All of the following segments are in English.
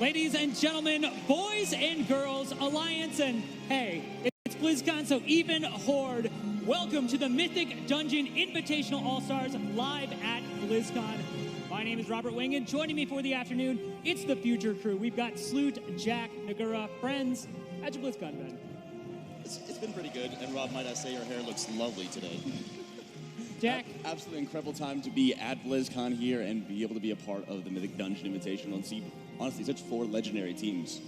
Ladies and gentlemen, boys and girls, Alliance, and hey, it's BlizzCon, so even Horde, welcome to the Mythic Dungeon Invitational All-Stars live at BlizzCon. My name is Robert Wing, and joining me for the afternoon, it's the Future Crew. We've got Sloot, Jack, Nagura, friends. How's your BlizzCon been? It's been pretty good, and Rob, might I say, your hair looks lovely today. Jack? Absolutely incredible time to be at BlizzCon here and be able to be a part of the Mythic Dungeon Invitational and see, honestly, such 4 legendary teams.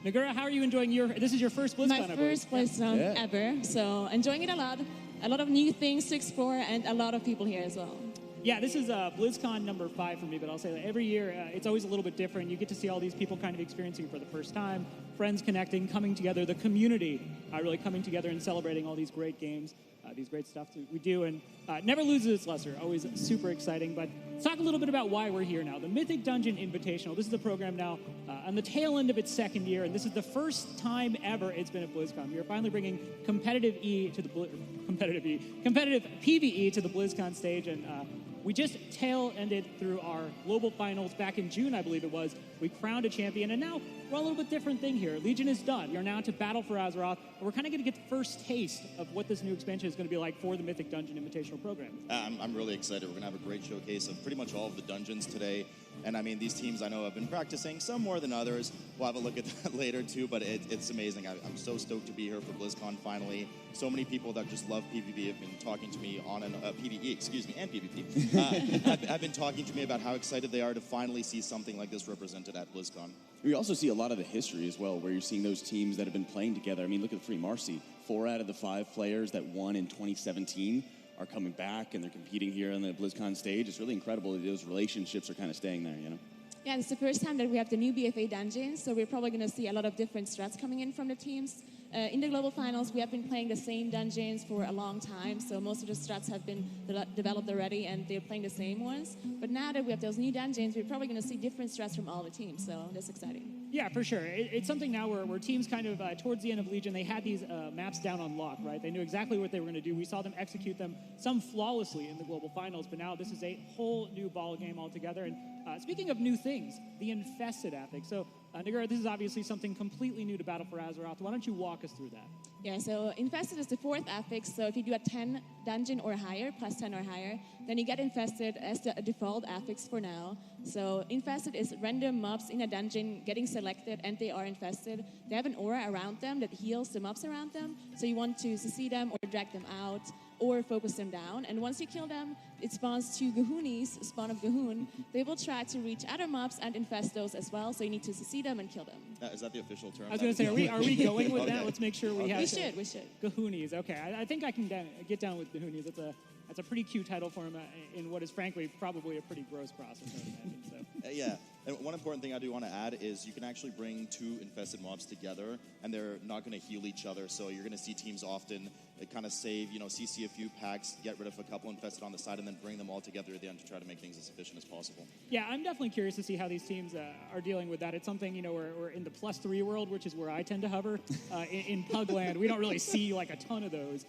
Nagura, how are you enjoying this is your first BlizzCon? My first BlizzCon ever, so enjoying it a lot of new things to explore, and a lot of people here as well. Yeah, this is BlizzCon number 5 for me, but I'll say that every year it's always a little bit different. You get to see all these people kind of experiencing it for the first time, friends connecting, coming together, the community really coming together and celebrating all these great games, these great stuff that we do, and never loses its luster, always super exciting. But let's talk a little bit about why we're here now. The Mythic Dungeon Invitational, this is the program now on the tail end of its second year, and this is the first time ever it's been at BlizzCon. We are finally bringing competitive PvE to the BlizzCon stage, and we just tail-ended through our global finals back in June, I believe it was. We crowned a champion, and now we're on a little bit different thing here. Legion is done. You're now to battle for Azeroth, and we're kind of going to get the first taste of what this new expansion is going to be like for the Mythic Dungeon Invitational program. I'm really excited. We're going to have a great showcase of pretty much all of the dungeons today. And I mean, these teams I know have been practicing, some more than others. We'll have a look at that later too, but it's amazing. I'm so stoked to be here for BlizzCon finally. So many people that just love PvP have been talking to me on PvE, excuse me, and PvP. Have been talking to me about how excited they are to finally see something like this represented at BlizzCon. We also see a lot of the history as well, where you're seeing those teams that have been playing together. I mean, look at the 3 Marsy. 4 out of the 5 players that won in 2017 are coming back, and they're competing here on the BlizzCon stage. It's really incredible that those relationships are kind of staying there, you know? Yeah, it's the first time that we have the new BFA dungeons, so we're probably going to see a lot of different strats coming in from the teams. In the global finals, we have been playing the same dungeons for a long time, so most of the strats have been developed already, and they're playing the same ones. But now that we have those new dungeons, we're probably going to see different strats from all the teams, so that's exciting. Yeah, for sure. It's something now where teams kind of, towards the end of Legion, they had these maps down on lock, right? They knew exactly what they were going to do. We saw them execute them, some flawlessly in the global finals, but now this is a whole new ball game altogether. And speaking of new things, the Infested Epic. So, Nagura, this is obviously something completely new to Battle for Azeroth. Why don't you walk us through that? Yeah, so Infested is the 4th affix, so if you do a 10 dungeon or higher, plus 10 or higher, then you get Infested as the default affix for now. So Infested is random mobs in a dungeon getting selected, and they are infested. They have an aura around them that heals the mobs around them, so you want to CC them or drag them out or focus them down. And once you kill them, it spawns 2 Gahoonies, spawn of Gahoon. They will try to reach other mobs and infest those as well, so you need to CC them and kill them. Is that the official term? I was going to say, are we going with that? Let's make sure we have We should. Gahoonies, okay. I think I can get down with Gahoonies. That's a pretty cute title for him in what is, frankly, probably a pretty gross process, I would imagine. So. Yeah, and one important thing I do want to add is you can actually bring 2 infested mobs together, and they're not going to heal each other, so you're going to see teams often kind of save, CC a few packs, get rid of a couple infested on the side, and then bring them all together at the end to try to make things as efficient as possible. Yeah, I'm definitely curious to see how these teams are dealing with that. It's something, we're in the +3 world, which is where I tend to hover. In Pugland, we don't really see like a ton of those.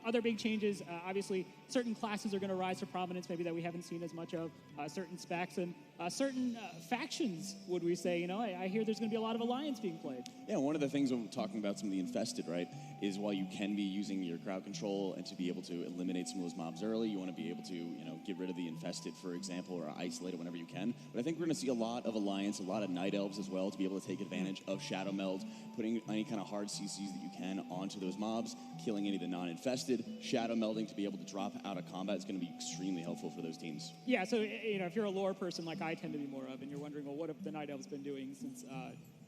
Other big changes, obviously, certain classes are going to rise to prominence, maybe that we haven't seen as much of, certain specs, and certain factions, would we say. I hear there's going to be a lot of Alliance being played. Yeah, one of the things when we're talking about some of the Infested, right, is while you can be using your crowd control and to be able to eliminate some of those mobs early, you want to be able to, get rid of the Infested, for example, or isolate it whenever you can. But I think we're going to see a lot of Alliance, a lot of Night Elves as well, to be able to take advantage of Shadow Meld, putting any kind of hard CCs that you can onto those mobs, killing any of the non-infested, Shadow Melding to be able to drop out of combat is going to be extremely helpful for those teams. Yeah, so, if you're a lore person like I tend to be more of, and you're wondering, well, what have the Night Elves been doing since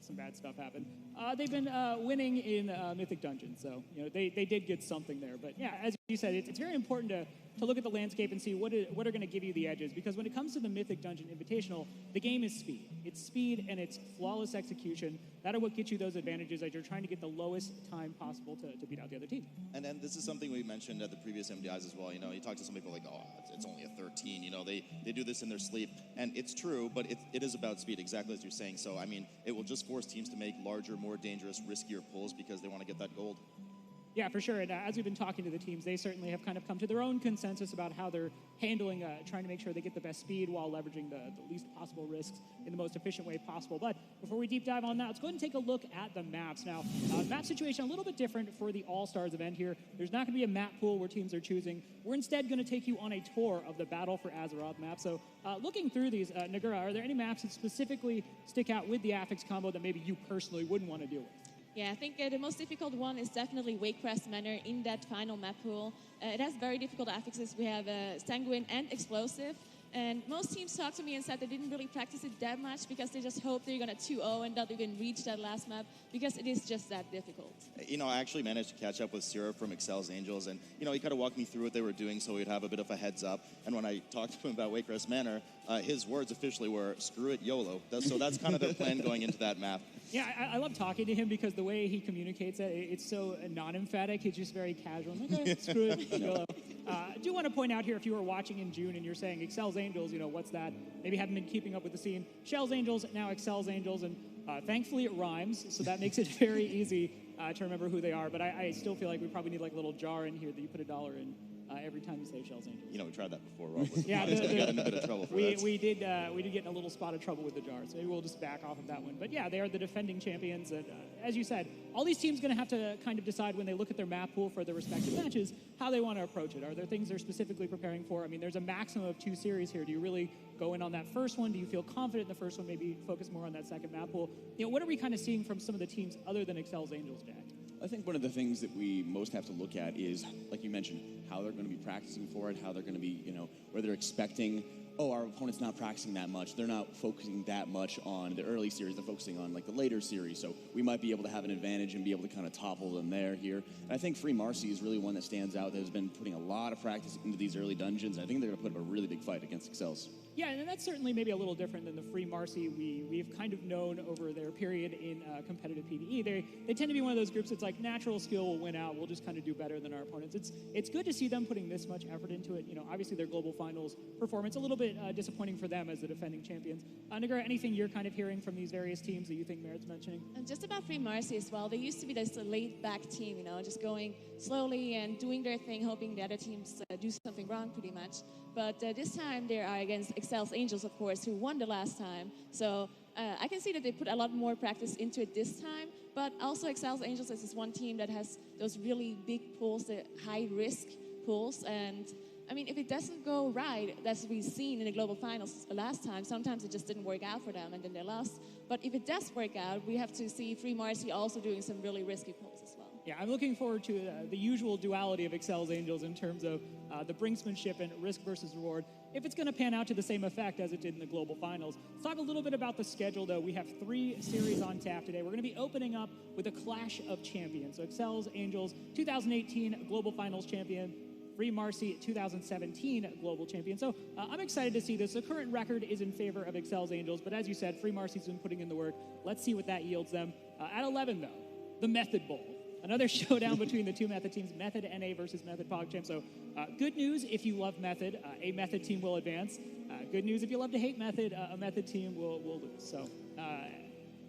some bad stuff happened? They've been winning in Mythic Dungeon, so, they did get something there. But, yeah, as you said, it's very important to look at the landscape and see what are going to give you the edges, because when it comes to the Mythic Dungeon Invitational, the game is speed. It's speed and it's flawless execution. That are what gets you those advantages as you're trying to get the lowest time possible to beat out the other team. And then this is something we mentioned at the previous MDIs as well. You talk to some people like, oh, it's only a 13. They do this in their sleep. And it's true, but it is about speed, exactly as you're saying. So, I mean, it will just force teams to make larger, more dangerous, riskier pulls because they want to get that gold. Yeah, for sure. And as we've been talking to the teams, they certainly have kind of come to their own consensus about how they're handling, trying to make sure they get the best speed while leveraging the least possible risks in the most efficient way possible. But before we deep dive on that, let's go ahead and take a look at the maps. Now, map situation a little bit different for the All-Stars event here. There's not going to be a map pool where teams are choosing. We're instead going to take you on a tour of the Battle for Azeroth map. So looking through these, Nagura, are there any maps that specifically stick out with the Affix combo that maybe you personally wouldn't want to deal with? Yeah, I think the most difficult one is definitely Wakecrest Manor in that final map pool. It has very difficult affixes. We have Sanguine and Explosive. And most teams talked to me and said they didn't really practice it that much because they just hope they're going to 2-0 and not even reach that last map because it is just that difficult. You know, I actually managed to catch up with Sierra from exceL's Angels, and, you know, he kind of walked me through what they were doing so we'd have a bit of a heads up. And when I talked to him about Wakecrest Manor, his words officially were, screw it, YOLO. So that's kind of their plan going into that map. Yeah, I love talking to him because the way he communicates it, it's so non-emphatic. It's just very casual. I'm like, okay, screw it, YOLO. I do want to point out here, if you were watching in June and you're saying exceL's Angels, you know, what's that? Maybe haven't been keeping up with the scene. Shell's Angels, now exceL's Angels, and thankfully it rhymes, so that makes it very easy to remember who they are. But I still feel like we probably need like a little jar in here that you put $1 in. Every time you say Shell's Angels. You know, we tried that before, Rob. Yeah, we got in a bit of trouble for that. We did get in a little spot of trouble with the jar, so maybe we'll just back off of that one. But yeah, they are the defending champions. And as you said, all these teams going to have to kind of decide when they look at their map pool for their respective matches how they want to approach it. Are there things they're specifically preparing for? I mean, there's a maximum of 2 series here. Do you really go in on that first one? Do you feel confident in the first one? Maybe focus more on that second map pool. You know, what are we kind of seeing from some of the teams other than exceL's Angels, Jack? I think one of the things that we most have to look at is, like you mentioned, how they're going to be practicing for it, how they're going to be, you know, where they're expecting, oh, our opponent's not practicing that much. They're not focusing that much on the early series. They're focusing on, like, the later series. So we might be able to have an advantage and be able to kind of topple them there here. And I think Free Marsy is really one that stands out that has been putting a lot of practice into these early dungeons. I think they're going to put up a really big fight against exceL's. Yeah, and that's certainly maybe a little different than the Free Marsy we've kind of known over their period in competitive PvE. They tend to be one of those groups that's like natural skill will win out. We'll just kind of do better than our opponents. It's good to see them putting this much effort into it. You know, obviously their global finals performance a little bit disappointing for them as the defending champions. Nagura, anything you're kind of hearing from these various teams that you think merits mentioning? And just about Free Marsy as well. They used to be this laid-back team, you know, just going slowly and doing their thing, hoping the other teams do something wrong, pretty much. But this time they are against exceL's Angels, of course, who won the last time. So I can see that they put a lot more practice into it this time. But also exceL's Angels is this one team that has those really big pulls, the high-risk pulls. And, I mean, if it doesn't go right, as we've seen in the global finals last time, sometimes it just didn't work out for them and then they lost. But if it does work out, we have to see Free Marsy also doing some really risky pulls as well. Yeah, I'm looking forward to the usual duality of exceL's Angels in terms of the brinksmanship and risk versus reward. If it's going to pan out to the same effect as it did in the global finals. Let's talk a little bit about the schedule, though. We have 3 series on tap today. We're going to be opening up with a Clash of Champions. So exceL's Angels, 2018 global finals champion. Free Marsy, 2017 global champion. So I'm excited to see this. The current record is in favor of exceL's Angels, but as you said, Free Marsy's been putting in the work. Let's see what that yields them. At 11, though, the Method Bowl. Another showdown between the 2 Method teams, Method NA versus Method PogChamp. So good news if you love Method, a Method team will advance. Good news if you love to hate Method, a Method team will lose. So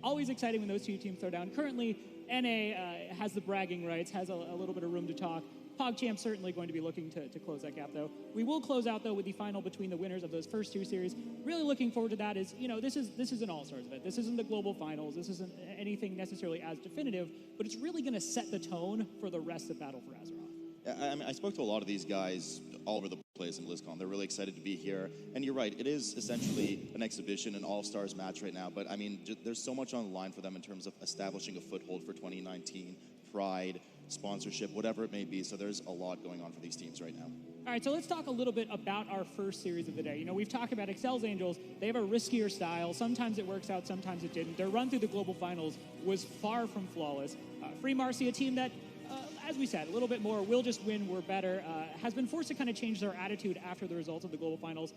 always exciting when those 2 teams throw down. Currently, NA has the bragging rights, has a little bit of room to talk. PogChamp certainly going to be looking to close that gap, though. We will close out, though, with the final between the winners of those first 2 series. Really looking forward to that. Is, you know, this is an All-Stars event. This isn't the global finals. This isn't anything necessarily as definitive, but it's really going to set the tone for the rest of Battle for Azeroth. Yeah, I mean, I spoke to a lot of these guys all over the place in Blizzcon. They're really excited to be here. And you're right, it is essentially an exhibition, an all-stars match right now. But, I mean, there's so much on the line for them in terms of establishing a foothold for 2019, pride, sponsorship, whatever it may be. So there's a lot going on for these teams right now. All right, so let's talk a little bit about our first series of the day. You know, we've talked about exceL's Angels. They have a riskier style. Sometimes it works out, sometimes it didn't. Their run through the global finals was far from flawless. Free Marsy, a team that, as we said, a little bit more, we'll just win, we're better, has been forced to kind of change their attitude after the results of the global finals.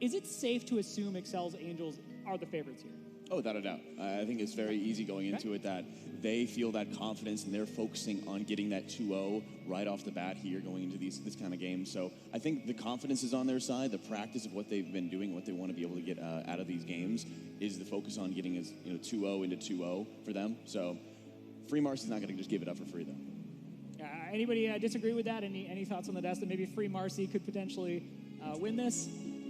Is it safe to assume exceL's Angels are the favorites here? Oh, without a doubt. I think it's very easy going into it that they feel that confidence and they're focusing on getting that 2-0 right off the bat here going into this kind of game. So I think the confidence is on their side. The practice of what they've been doing, what they want to be able to get out of these games is the focus on getting as 2-0 into 2-0 for them. So Free Marsy's not going to just give it up for free, though. Anybody disagree with that? Any thoughts on the desk that maybe Free Marsy could potentially win this?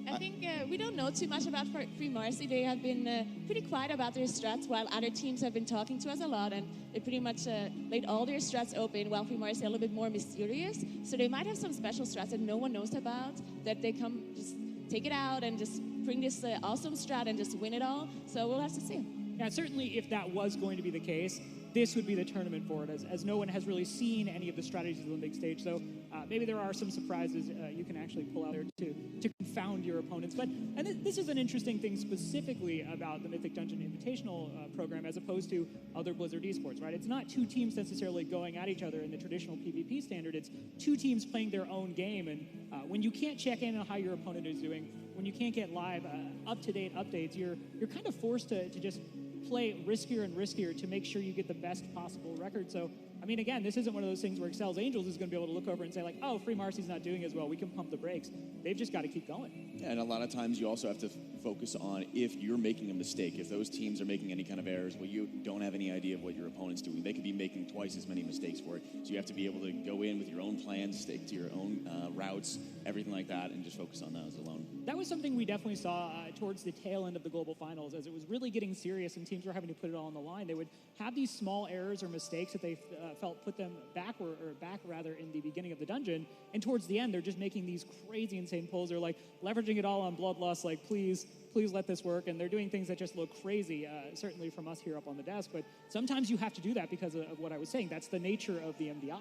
I think we don't know too much about Free Marsy. They have been pretty quiet about their strats, while other teams have been talking to us a lot, and they pretty much laid all their strats open, while Free Marsy are a little bit more mysterious. So they might have some special strats that no one knows about, that they come just take it out and just bring this awesome strat and just win it all. So we'll have to see. Yeah, certainly if that was going to be the case, this would be the tournament for it, as no one has really seen any of the strategies on the big stage. So maybe there are some surprises you can actually pull out there to confound your opponents. And this is an interesting thing specifically about the Mythic Dungeon Invitational program as opposed to other Blizzard esports, right? It's not two teams necessarily going at each other in the traditional PvP standard. It's two teams playing their own game. And when you can't check in on how your opponent is doing, when you can't get live, up-to-date updates, you're kind of forced to just play riskier and riskier to make sure you get the best possible record. So, I mean, again, this isn't one of those things where exceL's Angels is going to be able to look over and say, like, oh, Free Marsy's not doing as well, we can pump the brakes. They've just got to keep going. Yeah, and a lot of times you also have to focus on if you're making a mistake. If those teams are making any kind of errors, well, you don't have any idea of what your opponent's doing. They could be making twice as many mistakes for it. So you have to be able to go in with your own plans, stick to your own routes, everything like that, and just focus on those alone. That was something we definitely saw towards the tail end of the global finals, as it was really getting serious and teams were having to put it all on the line. They would have these small errors or mistakes that they felt put them back in the beginning of the dungeon, and towards the end they're just making these crazy insane pulls. They're like leveraging it all on bloodlust, like please let this work, and they're doing things that just look crazy, certainly from us here up on the desk, but sometimes you have to do that because of what I was saying. That's the nature of the MDI.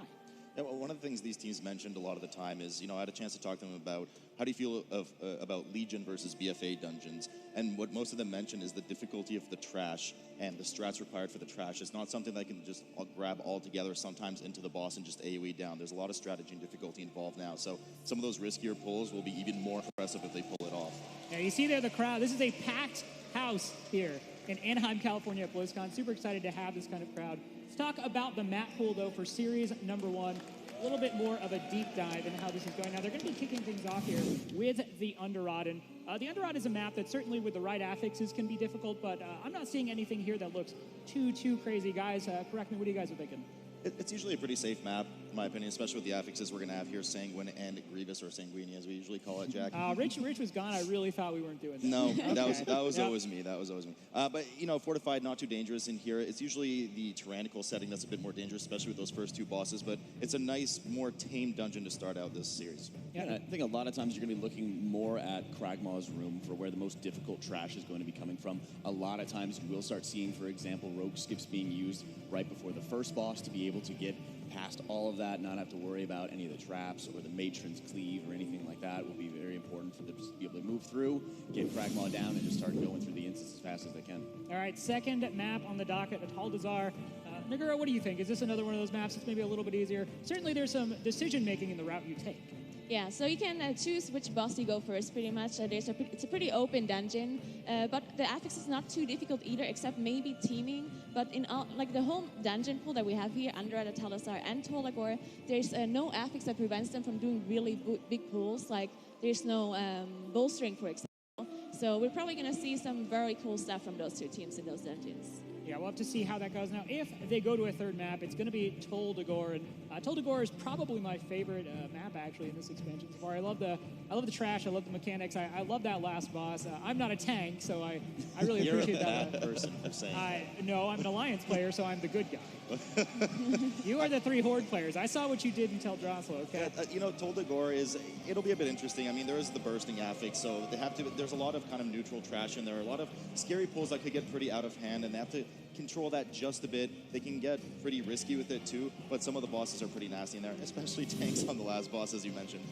Yeah, well, one of the things these teams mentioned a lot of the time is, I had a chance to talk to them about how do you feel about Legion versus BFA dungeons, and what most of them mentioned is the difficulty of the trash and the strats required for the trash. It's not something that can just grab all together sometimes into the boss and just AoE down. There's a lot of strategy and difficulty involved now, so some of those riskier pulls will be even more impressive if they pull it off. Yeah, you see there the crowd. This is a packed house here in Anaheim, California at Blizzcon. Super excited to have this kind of crowd. Let's talk about the map pool, though, for Series number 1. A little bit more of a deep dive into how this is going. Now, they're going to be kicking things off here with the Underrod. And the Underrod is a map that certainly with the right affixes can be difficult, but I'm not seeing anything here that looks too crazy. Guys, correct me, what do you guys are thinking? It's usually a pretty safe map, in my opinion, especially with the affixes we're going to have here, Sanguine and Grievous, or Sanguini, as we usually call it, Jack. Rich was gone. I really thought we weren't doing that. No, that was always me. That was always me. But, Fortified, not too dangerous in here. It's usually the Tyrannical setting that's a bit more dangerous, especially with those first two bosses, but it's a nice, more tame dungeon to start out this series. Yeah, and I think a lot of times you're going to be looking more at Kragmaw's room for where the most difficult trash is going to be coming from. A lot of times you will start seeing, for example, rogue skips being used right before the first boss to be able to get past all of that, not have to worry about any of the traps or the matron's cleave or anything like that. Will be very important for them to be able to move through, get Kragmaw down, and just start going through the instance as fast as they can. All right, second map on the docket, Atal Dazar. Nagura, what do you think? Is this another one of those maps that's maybe a little bit easier? Certainly there's some decision-making in the route you take. Yeah, so you can choose which boss you go first, pretty much. It's a pretty open dungeon, but the affix is not too difficult either, except maybe teaming. But in all, like the whole dungeon pool that we have here, under the Talasar and Tolagor, there's no affix that prevents them from doing really big pulls. Like there's no bolstering, for example. So we're probably going to see some very cool stuff from those two teams in those dungeons. Yeah, we'll have to see how that goes. Now, if they go to a third map, it's going to be Tol Dagor, and Tol Dagor is probably my favorite map actually in this expansion so far. I love the trash. I love the mechanics. I love that last boss. I'm not a tank, so I really appreciate that. You're a bad person for saying that. No, I'm an Alliance player, so I'm the good guy. You are the 3 Horde players. I saw what you did in Tel Droslo, okay? Tol Dagor it'll be a bit interesting. I mean, there is the bursting affix, so there's a lot of kind of neutral trash, and there are a lot of scary pulls that could get pretty out of hand, and they have to control that just a bit. They can get pretty risky with it too, but some of the bosses are pretty nasty in there, especially tanks on the last boss, as you mentioned.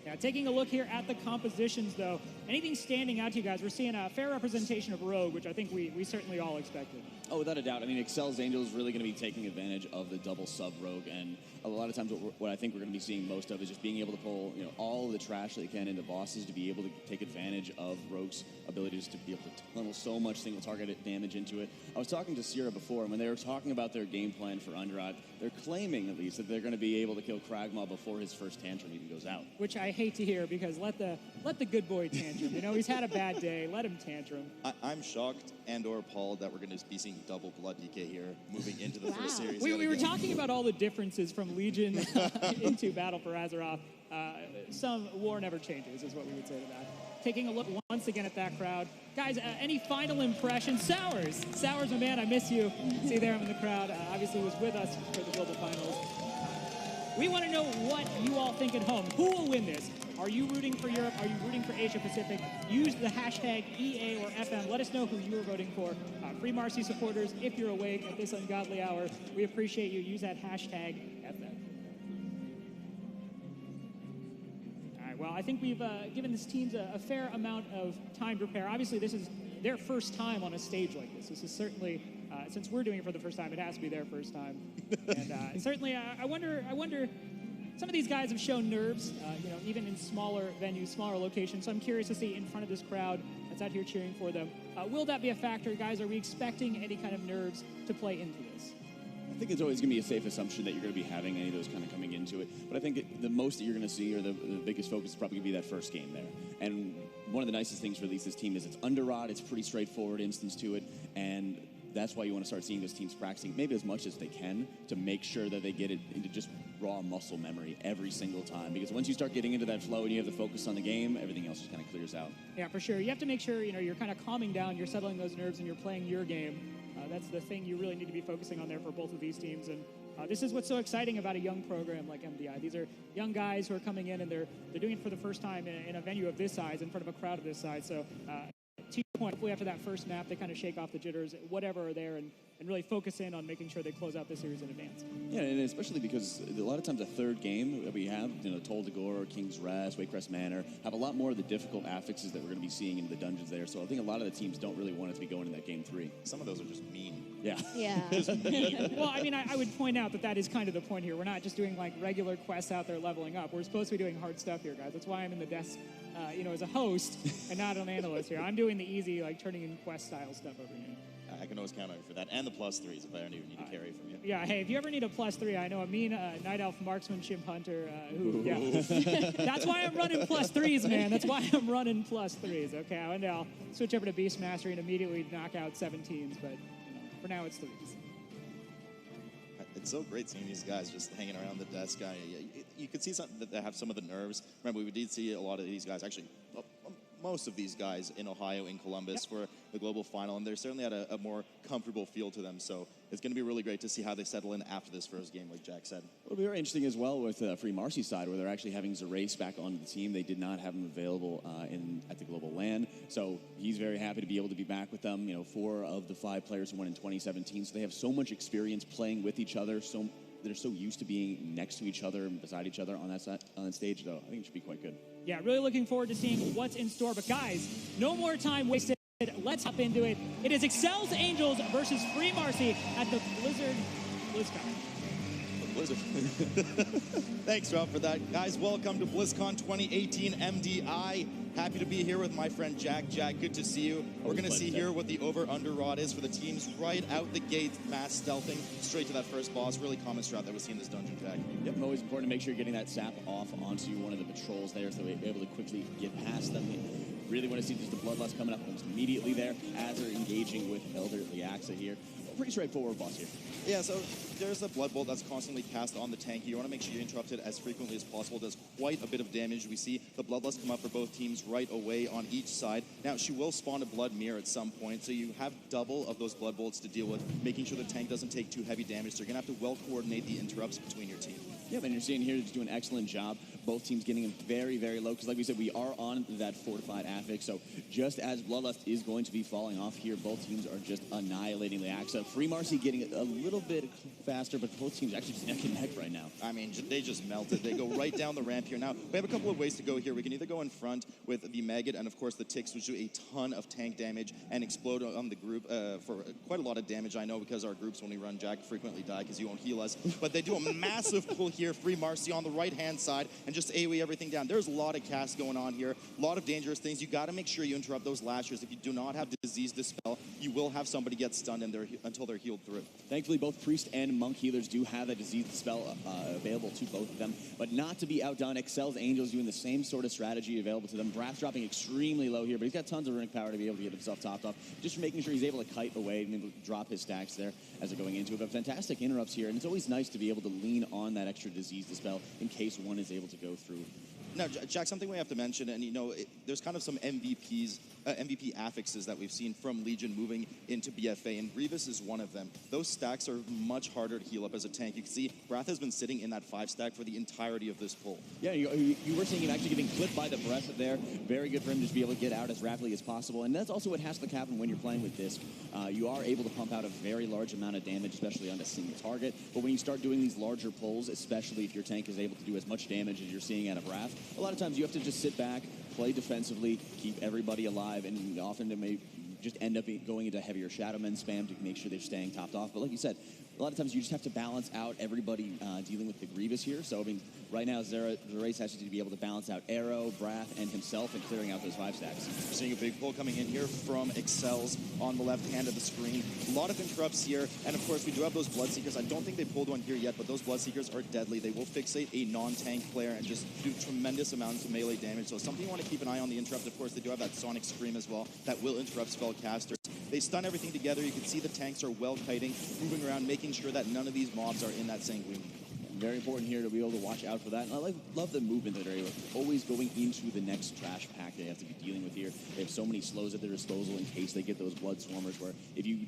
Yeah, taking a look here at the compositions, though, anything standing out to you guys? We're seeing a fair representation of Rogue, which I think we certainly all expected. Oh, without a doubt. I mean, exceL's Angels is really going to be taking advantage of the double sub-Rogue, and a lot of times what I think we're going to be seeing most of is just being able to pull all of the trash that you can into bosses to be able to take advantage of Rogue's abilities to be able to tunnel so much single-target damage into it. I was talking to Sierra before, and when they were talking about their game plan for Underrod, they're claiming, at least, that they're going to be able to kill Kragmaw before his first tantrum even goes out. Which I hate to hear, because let the good boy tantrum. He's had a bad day. Let him tantrum. I'm shocked and or appalled that we're going to be seeing double blood DK here moving into the Wow. first series. We were talking about all the differences from Legion into Battle for Azeroth. Some war never changes, is what we would say to that. Taking a look once again at that crowd. Guys, any final impressions? Sours, my man, I miss you. See there, I'm in the crowd. Obviously was with us for the Global Finals. We want to know what you all think at home. Who will win this? Are you rooting for Europe? Are you rooting for Asia Pacific? Use the hashtag EA or FM. Let us know who you are voting for. Free Marsy supporters, if you're awake at this ungodly hour, we appreciate you. Use that hashtag FM. All right, well, I think we've given these teams a fair amount of time to prepare. Obviously, this is their first time on a stage like this. This is certainly, since we're doing it for the first time, it has to be their first time. And certainly, I wonder, some of these guys have shown nerves, even in smaller venues, smaller locations. So I'm curious to see in front of this crowd that's out here cheering for them. Will that be a factor, guys? Are we expecting any kind of nerves to play into this? I think it's always going to be a safe assumption that you're going to be having any of those kind of coming into it. But I think the most that you're going to see, or the biggest focus, is probably going to be that first game there. And one of the nicest things for at least this team is it's under rod. It's pretty straightforward instance to it, and that's why you want to start seeing those teams practicing maybe as much as they can to make sure that they get it into just raw muscle memory every single time. Because once you start getting into that flow and you have the focus on the game, everything else just kind of clears out. Yeah, for sure. You have to make sure you're kind of calming down, you're settling those nerves, and you're playing your game. That's the thing you really need to be focusing on there for both of these teams. And this is what's so exciting about a young program like MDI. These are young guys who are coming in, and they're doing it for the first time in a venue of this size, in front of a crowd of this size. So to your point, hopefully after that first map, they kind of shake off the jitters, whatever are there, and really focus in on making sure they close out this series in advance. Yeah, and especially because a lot of times a third game that we have, Toll de Gore, King's Rest, Wakecrest Manor, have a lot more of the difficult affixes that we're going to be seeing in the dungeons there. So I think a lot of the teams don't really want it to be going in that game 3. Some of those are just mean. Yeah. Yeah. Well, I mean, I would point out that is kind of the point here. We're not just doing like regular quests out there leveling up. We're supposed to be doing hard stuff here, guys. That's why I'm in the desk, as a host and not an analyst here. I'm doing the easy, like turning in quest style stuff over here. I can always count on you for that, and the +3s if I don't even need to carry from you. Yeah, hey, if you ever need a +3, I know a mean Night Elf Marksman Chimp Hunter that's why I'm running +3s, man. That's why I'm running +3s, okay? And I'll switch over to Beast Mastery and immediately knock out 17s, but for now it's 3s. It's so great seeing these guys just hanging around the desk. You could see that they have some of the nerves. Remember, we did see a lot of these guys, actually, most of these guys in Ohio, in Columbus for the global final, and they're certainly at a more comfortable feel to them. So it's going to be really great to see how they settle in after this first game, like Jack said. It'll be very interesting as well with Free Marcy's side, where they're actually having Zerace back on the team. They did not have him available at the global LAN, so he's very happy to be able to be back with them. 4 of the 5 players who won in 2017, so they have so much experience playing with each other. They're so used to being next to each other and beside each other on that stage, though. I think it should be quite good. Yeah, really looking forward to seeing what's in store. But guys, no more time wasted. Let's hop into it. It is exceL's Angels versus Free Marsy at the Blizzcon. Blizzard. Thanks, Rob, for that. Guys, welcome to BlizzCon 2018 MDI. Happy to be here with my friend Jack. Jack, good to see you. We're going to see here what the over-under rod is for the teams right out the gate, mass stealthing straight to that first boss. Really common strat that we see in this dungeon, Jack. Yep, always important to make sure you're getting that sap off onto one of the patrols there so we're able to quickly get past them. Really want to see just the Bloodlust coming up almost immediately there as they're engaging with Elder Liaxa here. Pretty straightforward boss here. Yeah, so there's a Blood Bolt that's constantly cast on the tank. You want to make sure you interrupt it as frequently as possible. It does quite a bit of damage. We see the Bloodlust come up for both teams right away on each side. Now, she will spawn a Blood Mirror at some point, so you have double of those Blood Bolts to deal with, making sure the tank doesn't take too heavy damage. So you're going to have to well coordinate the interrupts between your team. Yeah, and you're seeing here, just doing an excellent job. Both teams getting them very, very low, because like we said, we are on that fortified affix, so just as Bloodlust is going to be falling off here, both teams are just annihilating the Liaxa. Free Marsy getting it a little bit faster, but both teams actually just neck and neck right now. I mean, they just melted. They go right down the ramp here. Now, we have a couple of ways to go here. We can either go in front with the Maggot and, of course, the Ticks, which do a ton of tank damage and explode on the group for quite a lot of damage. I know because our groups, when we run Jack, frequently die because you won't heal us. But they do a massive pull here. Free Marsy on the right-hand side, and and just AoE everything down. There's a lot of casts going on here, a lot of dangerous things. You got to make sure you interrupt those lashers. If you do not have Disease Dispel, you will have somebody get stunned until they're healed through. Thankfully, both Priest and Monk healers do have that Disease Dispel available to both of them, but not to be outdone. exceL's Angels doing the same sort of strategy available to them. Brath dropping extremely low here, but he's got tons of runic power to be able to get himself topped off, just making sure he's able to kite away and able to drop his stacks there as they're going into it. But fantastic interrupts here, and it's always nice to be able to lean on that extra Disease Dispel in case one is able to go through. Now, Jack, something we have to mention, and there's kind of some MVP affixes that we've seen from Legion moving into BFA, and Grievous is one of them. Those stacks are much harder to heal up as a tank. You can see Brath has been sitting in that 5 stack for the entirety of this pull. Yeah, you were seeing him actually getting clipped by the breath there. Very good for him to just be able to get out as rapidly as possible, and that's also what has to happen when you're playing with Disc. You are able to pump out a very large amount of damage, especially on a single target, but when you start doing these larger pulls, especially if your tank is able to do as much damage as you're seeing out of Brath, a lot of times you have to just sit back, play defensively, keep everybody alive, and often it may just end up going into heavier Shadowman spam to make sure they're staying topped off. But like you said, a lot of times you just have to balance out everybody dealing with the Grievous here. So, I mean, right now, the race has to be able to balance out Arrow, Brath, and himself, and clearing out those 5 stacks. We're seeing a big pull coming in here from exceL's on the left hand of the screen. A lot of interrupts here, and of course, we do have those Bloodseekers. I don't think they pulled one here yet, but those Bloodseekers are deadly. They will fixate a non-tank player and just do tremendous amounts of melee damage. So something you want to keep an eye on the interrupt. Of course, they do have that Sonic Scream as well that will interrupt spellcasters. They stun everything together. You can see the tanks are well kiting, moving around, making sure that none of these mobs are in that Sanguine. Very important here to be able to watch out for that. And I love the movement that they're able to always going into the next trash pack they have to be dealing with here. They have so many slows at their disposal in case they get those blood swarmers where if you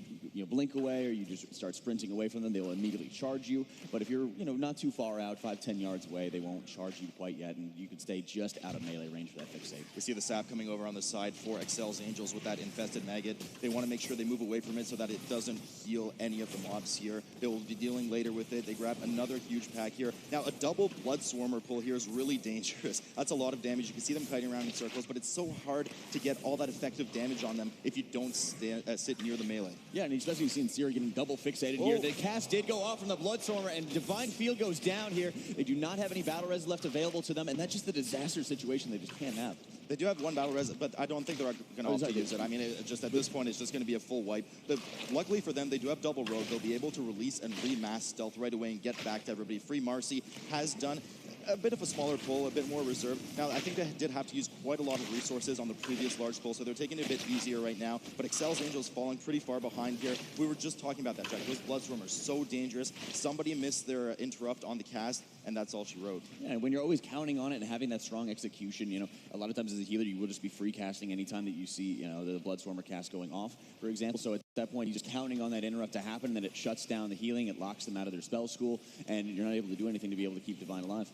blink away or you just start sprinting away from them, they will immediately charge you. But if you're not too far out, 5-10 yards away, they won't charge you quite yet, and you can stay just out of melee range for that fixate. We see the sap coming over on the side for exceL's Angels with that infested maggot. They want to make sure they move away from it so that it doesn't heal any of the mobs here. They will be dealing later with it. They grab another huge pack here. Now, a double Blood Swarmer pull here is really dangerous. That's a lot of damage. You can see them kiting around in circles, but it's so hard to get all that effective damage on them if you don't sit near the melee. Yeah, and especially seeing Seer getting double fixated here. The cast did go off from the Blood Swarmer, and Divine Field goes down here. They do not have any battle res left available to them, and that's just a disaster situation they just can't have. They do have one battle res, but I don't think they're going to opt to use it. I mean, just at this point, it's just going to be a full wipe. But luckily for them, they do have double rogue. They'll be able to release and remass stealth right away and get back to everybody. Free Marsy has done a bit of a smaller pull, a bit more reserved. Now, I think they did have to use quite a lot of resources on the previous large pull, so they're taking it a bit easier right now. But exceL's Angels falling pretty far behind here. We were just talking about that, Jack. Those Blood Swarmers so dangerous. Somebody missed their interrupt on the cast, and that's all she wrote. Yeah, and when you're always counting on it and having that strong execution, a lot of times as a healer, you will just be free casting anytime that you see, the Blood Swarmer cast going off, for example. So at that point, you're just counting on that interrupt to happen, and then it shuts down the healing, it locks them out of their spell school, and you're not able to do anything to be able to keep Divine alive.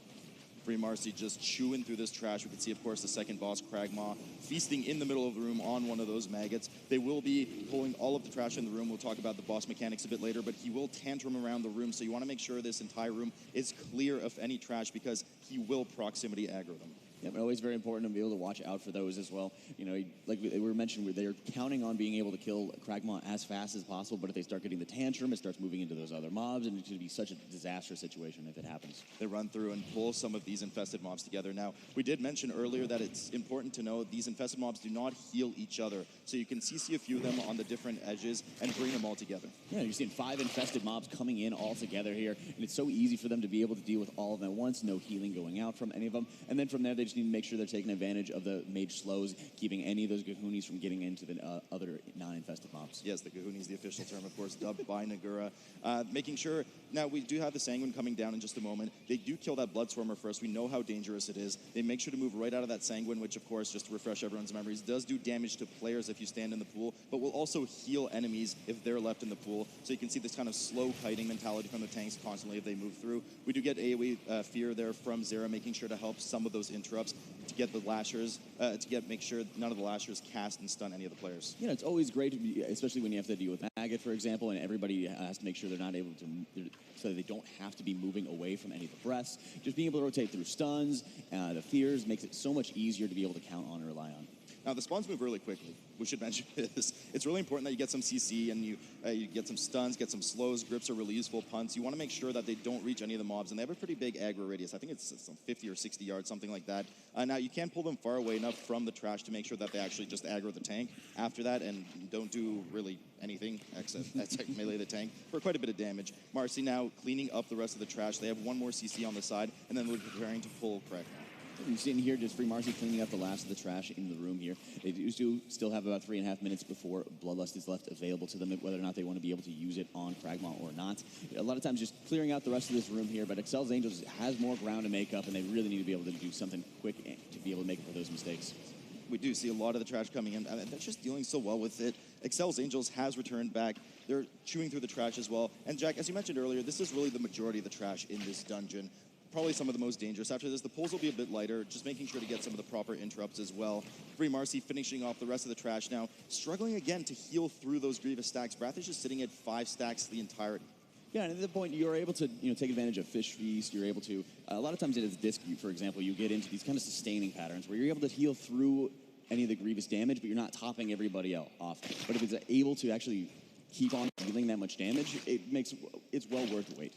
Free Marsy just chewing through this trash. We can see, of course, the second boss, Kragmaw, feasting in the middle of the room on one of those maggots. They will be pulling all of the trash in the room. We'll talk about the boss mechanics a bit later, but he will tantrum around the room, so you want to make sure this entire room is clear of any trash because he will proximity aggro them. Yeah, but always very important to be able to watch out for those as well. Like we were mentioning, they're counting on being able to kill Kragmaw as fast as possible, but if they start getting the tantrum, it starts moving into those other mobs, and it's going to be such a disastrous situation if it happens. They run through and pull some of these infested mobs together. Now, we did mention earlier that it's important to know these infested mobs do not heal each other, so you can CC a few of them on the different edges and bring them all together. Yeah, you're seeing 5 infested mobs coming in all together here, and it's so easy for them to be able to deal with all of them at once, no healing going out from any of them, and then from there they just need to make sure they're taking advantage of the mage slows, keeping any of those Gahoonies from getting into the other non-infested mobs. Yes, the Gahooni is the official term, of course, dubbed by Nagura. Making sure, now we do have the Sanguine coming down in just a moment. They do kill that Blood Swarmer first. We know how dangerous it is. They make sure to move right out of that Sanguine, which of course, just to refresh everyone's memories, does do damage to players if you stand in the pool, but will also heal enemies if they're left in the pool. So you can see this kind of slow kiting mentality from the tanks constantly if they move through. We do get AoE fear there from Zera, making sure to help some of those interrupts to get the lashers, make sure none of the lashers cast and stun any of the players. It's always great to be, especially when you have to deal with Maggot, for example, and everybody has to make sure they're not able to, so they don't have to be moving away from any of the breaths. Just being able to rotate through stuns, the fears makes it so much easier to be able to count on and rely on. Now, the spawns move really quickly. We should mention this. It's really important that you get some CC and you get some stuns, get some slows, grips or release, full punts. You want to make sure that they don't reach any of the mobs, and they have a pretty big aggro radius. I think it's some 50 or 60 yards, something like that. Now, you can pull them far away enough from the trash to make sure that they actually just aggro the tank after that and don't do really anything except melee the tank for quite a bit of damage. Marsy now cleaning up the rest of the trash. They have one more CC on the side, and then we're preparing to pull correct. You're sitting here, just Free Marsy cleaning up the last of the trash in the room here. They do still have about 3.5 minutes before Bloodlust is left available to them, whether or not they want to be able to use it on Kragmaw or not. A lot of times just clearing out the rest of this room here, but exceL's Angels has more ground to make up, and they really need to be able to do something quick to be able to make up for those mistakes. We do see a lot of the trash coming in, and they're just dealing so well with it. exceL's Angels has returned back. They're chewing through the trash as well. And Jack, as you mentioned earlier, this is really the majority of the trash in this dungeon. Probably some of the most dangerous. After this, the pulls will be a bit lighter, just making sure to get some of the proper interrupts as well. Free Marsy finishing off the rest of the trash now, struggling again to heal through those Grievous stacks. Wrath is just sitting at 5 stacks the entirety. Yeah, and at that point, you're able to take advantage of Fish Feast. You're able to, a lot of times it is Disc, for example, you get into these kind of sustaining patterns where you're able to heal through any of the Grievous damage, but you're not topping everybody else off. But if it's able to actually keep on dealing that much damage, it's well worth the wait.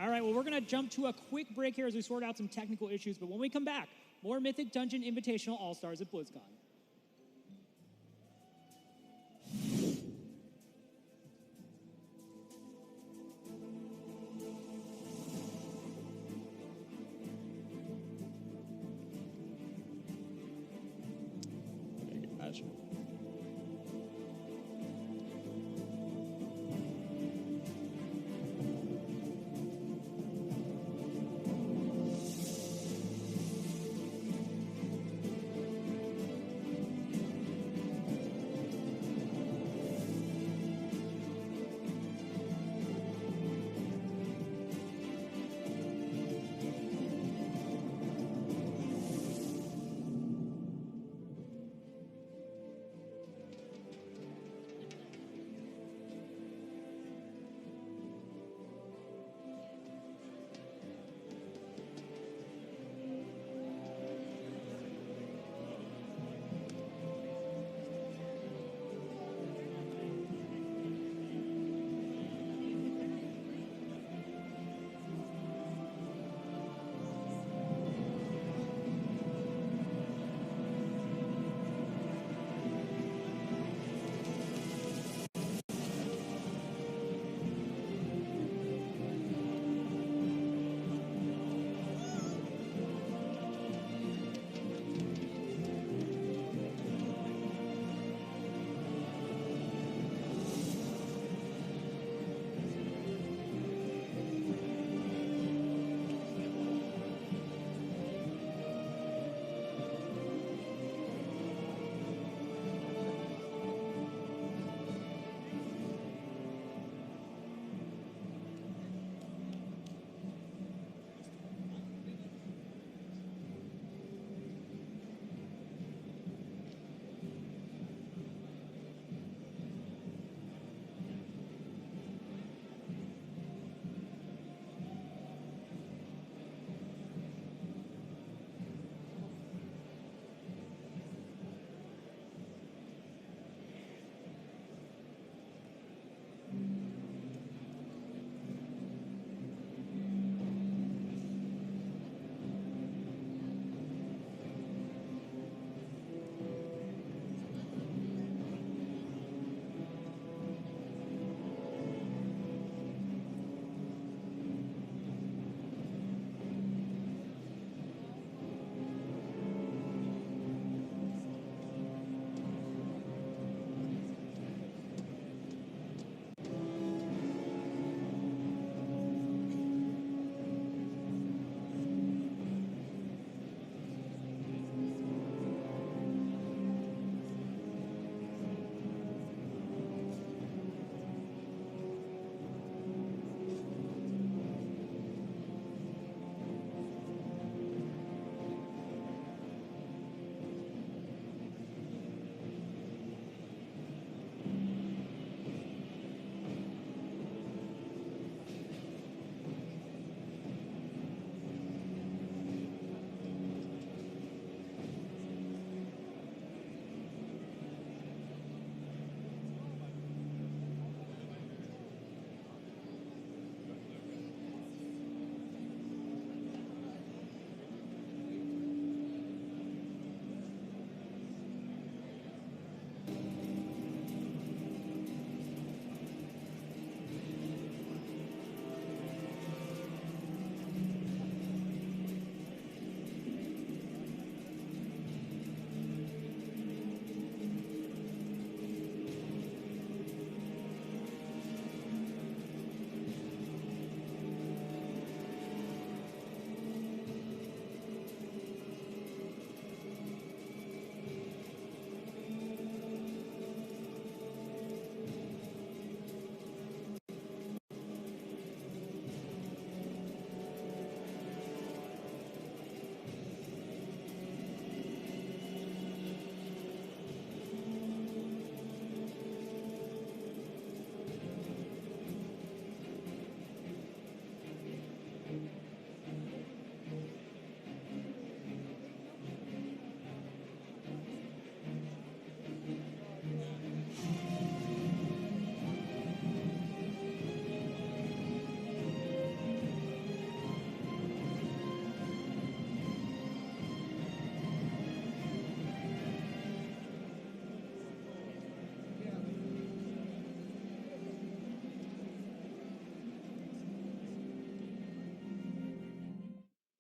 All right, well, we're going to jump to a quick break here as we sort out some technical issues. But when we come back, more Mythic Dungeon Invitational All-Stars at Blizzcon. Gotcha.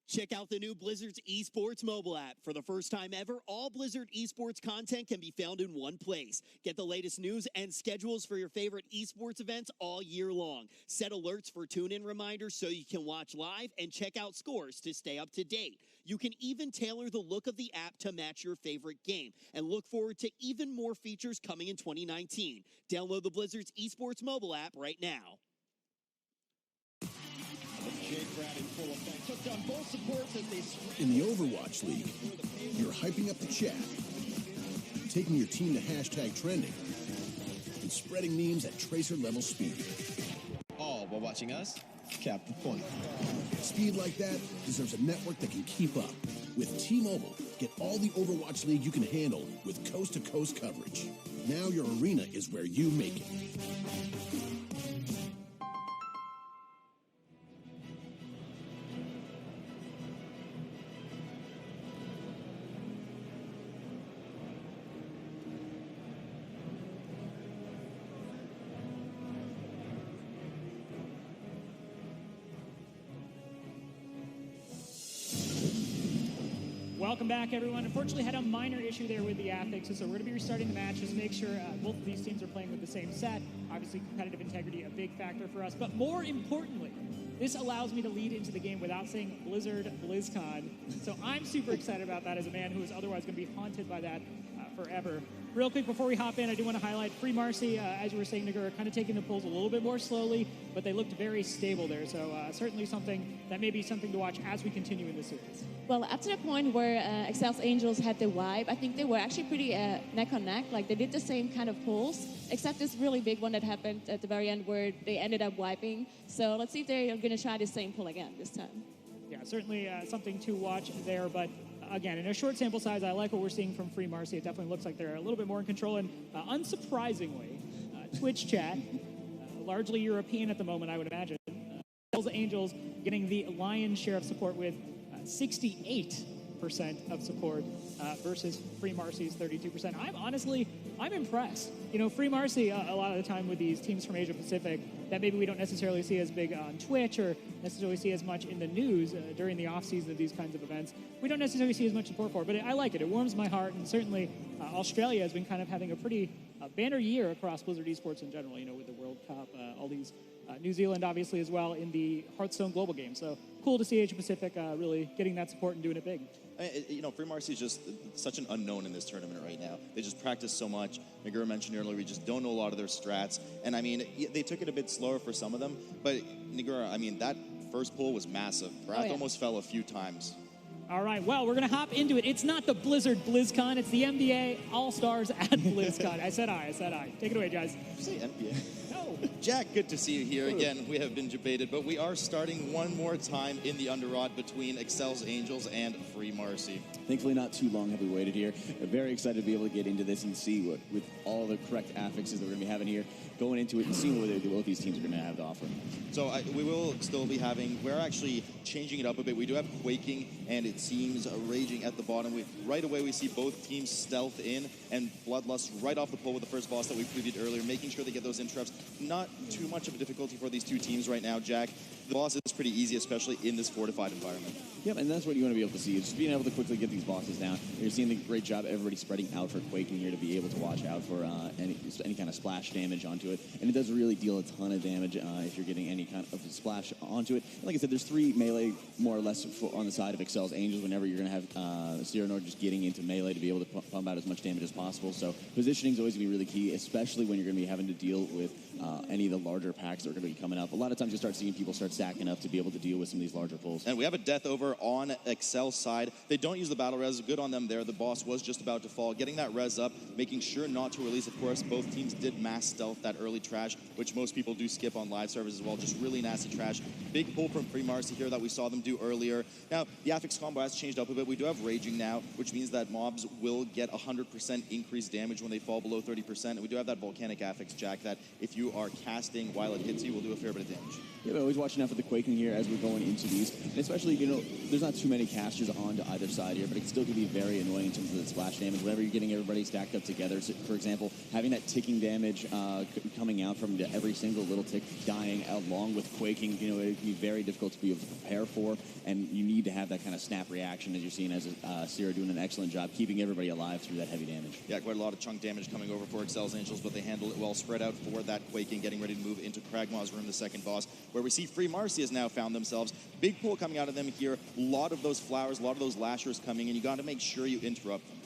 Check out the new Blizzard's esports mobile app. For the first time ever, all Blizzard esports content can be found in one place. Get the latest news and schedules for your favorite esports events all year long. Set alerts for tune-in reminders so you can watch live and check out scores to stay up to date. You can even tailor the look of the app to match your favorite game. And look forward to even more features coming in 2019. Download the Blizzard's esports mobile app right now. In the Overwatch League, you're hyping up the chat, taking your team to hashtag trending, and spreading memes at tracer-level speed. All while watching us cap the point. Speed like that deserves a network that can keep up. With T-Mobile, get all the Overwatch League you can handle with coast-to-coast coverage. Now your arena is where you make it. Welcome back, everyone. Unfortunately, had a minor issue there with the affixes, so we're going to be restarting the match. Just make sure both of these teams are playing with the same set. Obviously, competitive integrity, a big factor for us. But more importantly, this allows me to lead into the game without saying Blizzard Blizzcon. So I'm super excited about that as a man who is otherwise going to be haunted by that forever. Real quick, before we hop in, I do want to highlight Free Marsy, as you were saying, Nagura, kind of taking the pulls a little bit more slowly, but they looked very stable there. So certainly something that may be something to watch as we continue in the series. Well, up to the point where exceL's Angels had the wipe, I think they were actually pretty neck on neck. Like, they did the same kind of pulls, except this really big one that happened at the very end where they ended up wiping. So let's see if they're going to try the same pull again this time. Yeah, certainly something to watch there, but again, in a short sample size, I like what we're seeing from Free Marsy. It definitely looks like they're a little bit more in control, and unsurprisingly, Twitch chat, largely European at the moment, I would imagine. exceL's Angels getting the lion's share of support with 68% of support versus Free Marsy's 32%. I'm impressed. You know, Free Marsy, a lot of the time with these teams from Asia Pacific that maybe we don't necessarily see as big on Twitch or necessarily see as much in the news during the off-season of these kinds of events, we don't necessarily see as much support for it, but I like it. It warms my heart, and certainly Australia has been kind of having a pretty banner year across Blizzard esports in general, you know, with the World Cup, all these New Zealand, obviously, as well, in the Hearthstone Global Game. So cool to see Asia Pacific really getting that support and doing it big. You know, Free Marsy is just such an unknown in this tournament right now. They just practice so much. Nagura mentioned earlier, we just don't know a lot of their strats. And, I mean, they took it a bit slower for some of them. But, Nagura, I mean, that first pull was massive. Wrath almost fell a few times. All right, well, we're going to hop into it. It's not the Blizzard BlizzCon. It's the MDA All-Stars at BlizzCon. I said I. Take it away, guys. Did you say NBA? No. Jack, good to see you here again. We have been debated, but we are starting one more time in the underrod between exceL's Angels and Free Marsy. Thankfully, not too long have we waited here. We're very excited to be able to get into this and see what, with all the correct affixes that we're going to be having here, going into it and seeing what both these teams are going to have to offer. So we will still be having, we're actually changing it up a bit. We do have Quaking, and it seems raging at the bottom. Right away, we see both teams stealth in, and Bloodlust right off the pole with the first boss that we previewed earlier, making sure they get those interrupts. Not too much of a difficulty for these two teams right now, Jack. The boss is pretty easy, especially in this fortified environment. Yep, and that's what you want to be able to see, is just being able to quickly get these bosses down. You're seeing the great job everybody spreading out for Quaking here to be able to watch out for any kind of splash damage onto it. And it does really deal a ton of damage if you're getting any kind of splash onto it. And like I said, there's 3 melee more or less on the side of exceL's Angels whenever you're going to have Cyrano just getting into melee to be able to pump out as much damage as possible. So positioning is always going to be really key, especially when you're going to be having to deal with any of the larger packs that are going to be coming up. A lot of times you start seeing people start stacking up to be able to deal with some of these larger pulls. And we have a death over on exceL's side. They don't use the battle res. Good on them there. The boss was just about to fall. Getting that res up, making sure not to release. Of course, both teams did mass stealth that early trash, which most people do skip on live servers as well. Just really nasty trash. Big pull from Free Marsy here that we saw them do earlier. Now, the affix combo has changed up a bit. We do have Raging now, which means that mobs will get 100% increased damage when they fall below 30%. And we do have that Volcanic affix, Jack, that if you you are casting while it hits you will do a fair bit of damage. Yeah, but always watching out for the quaking here as we're going into these. And especially, there's not too many casters onto either side here, but it still can be very annoying in terms of the splash damage. Whenever you're getting everybody stacked up together, so for example, having that ticking damage coming out from every single little tick dying along with quaking, it can be very difficult to be able to prepare for, and you need to have that kind of snap reaction, as you're seeing as Sierra doing an excellent job keeping everybody alive through that heavy damage. Yeah, quite a lot of chunk damage coming over for exceL's Angels, but they handle it well, spread out for that quaking, getting ready to move into Kragmaw's room, the second boss, where we see Free Marsy has now found themselves. Big pull coming out of them here. A lot of those flowers, a lot of those lashers coming in. You got to make sure you interrupt them.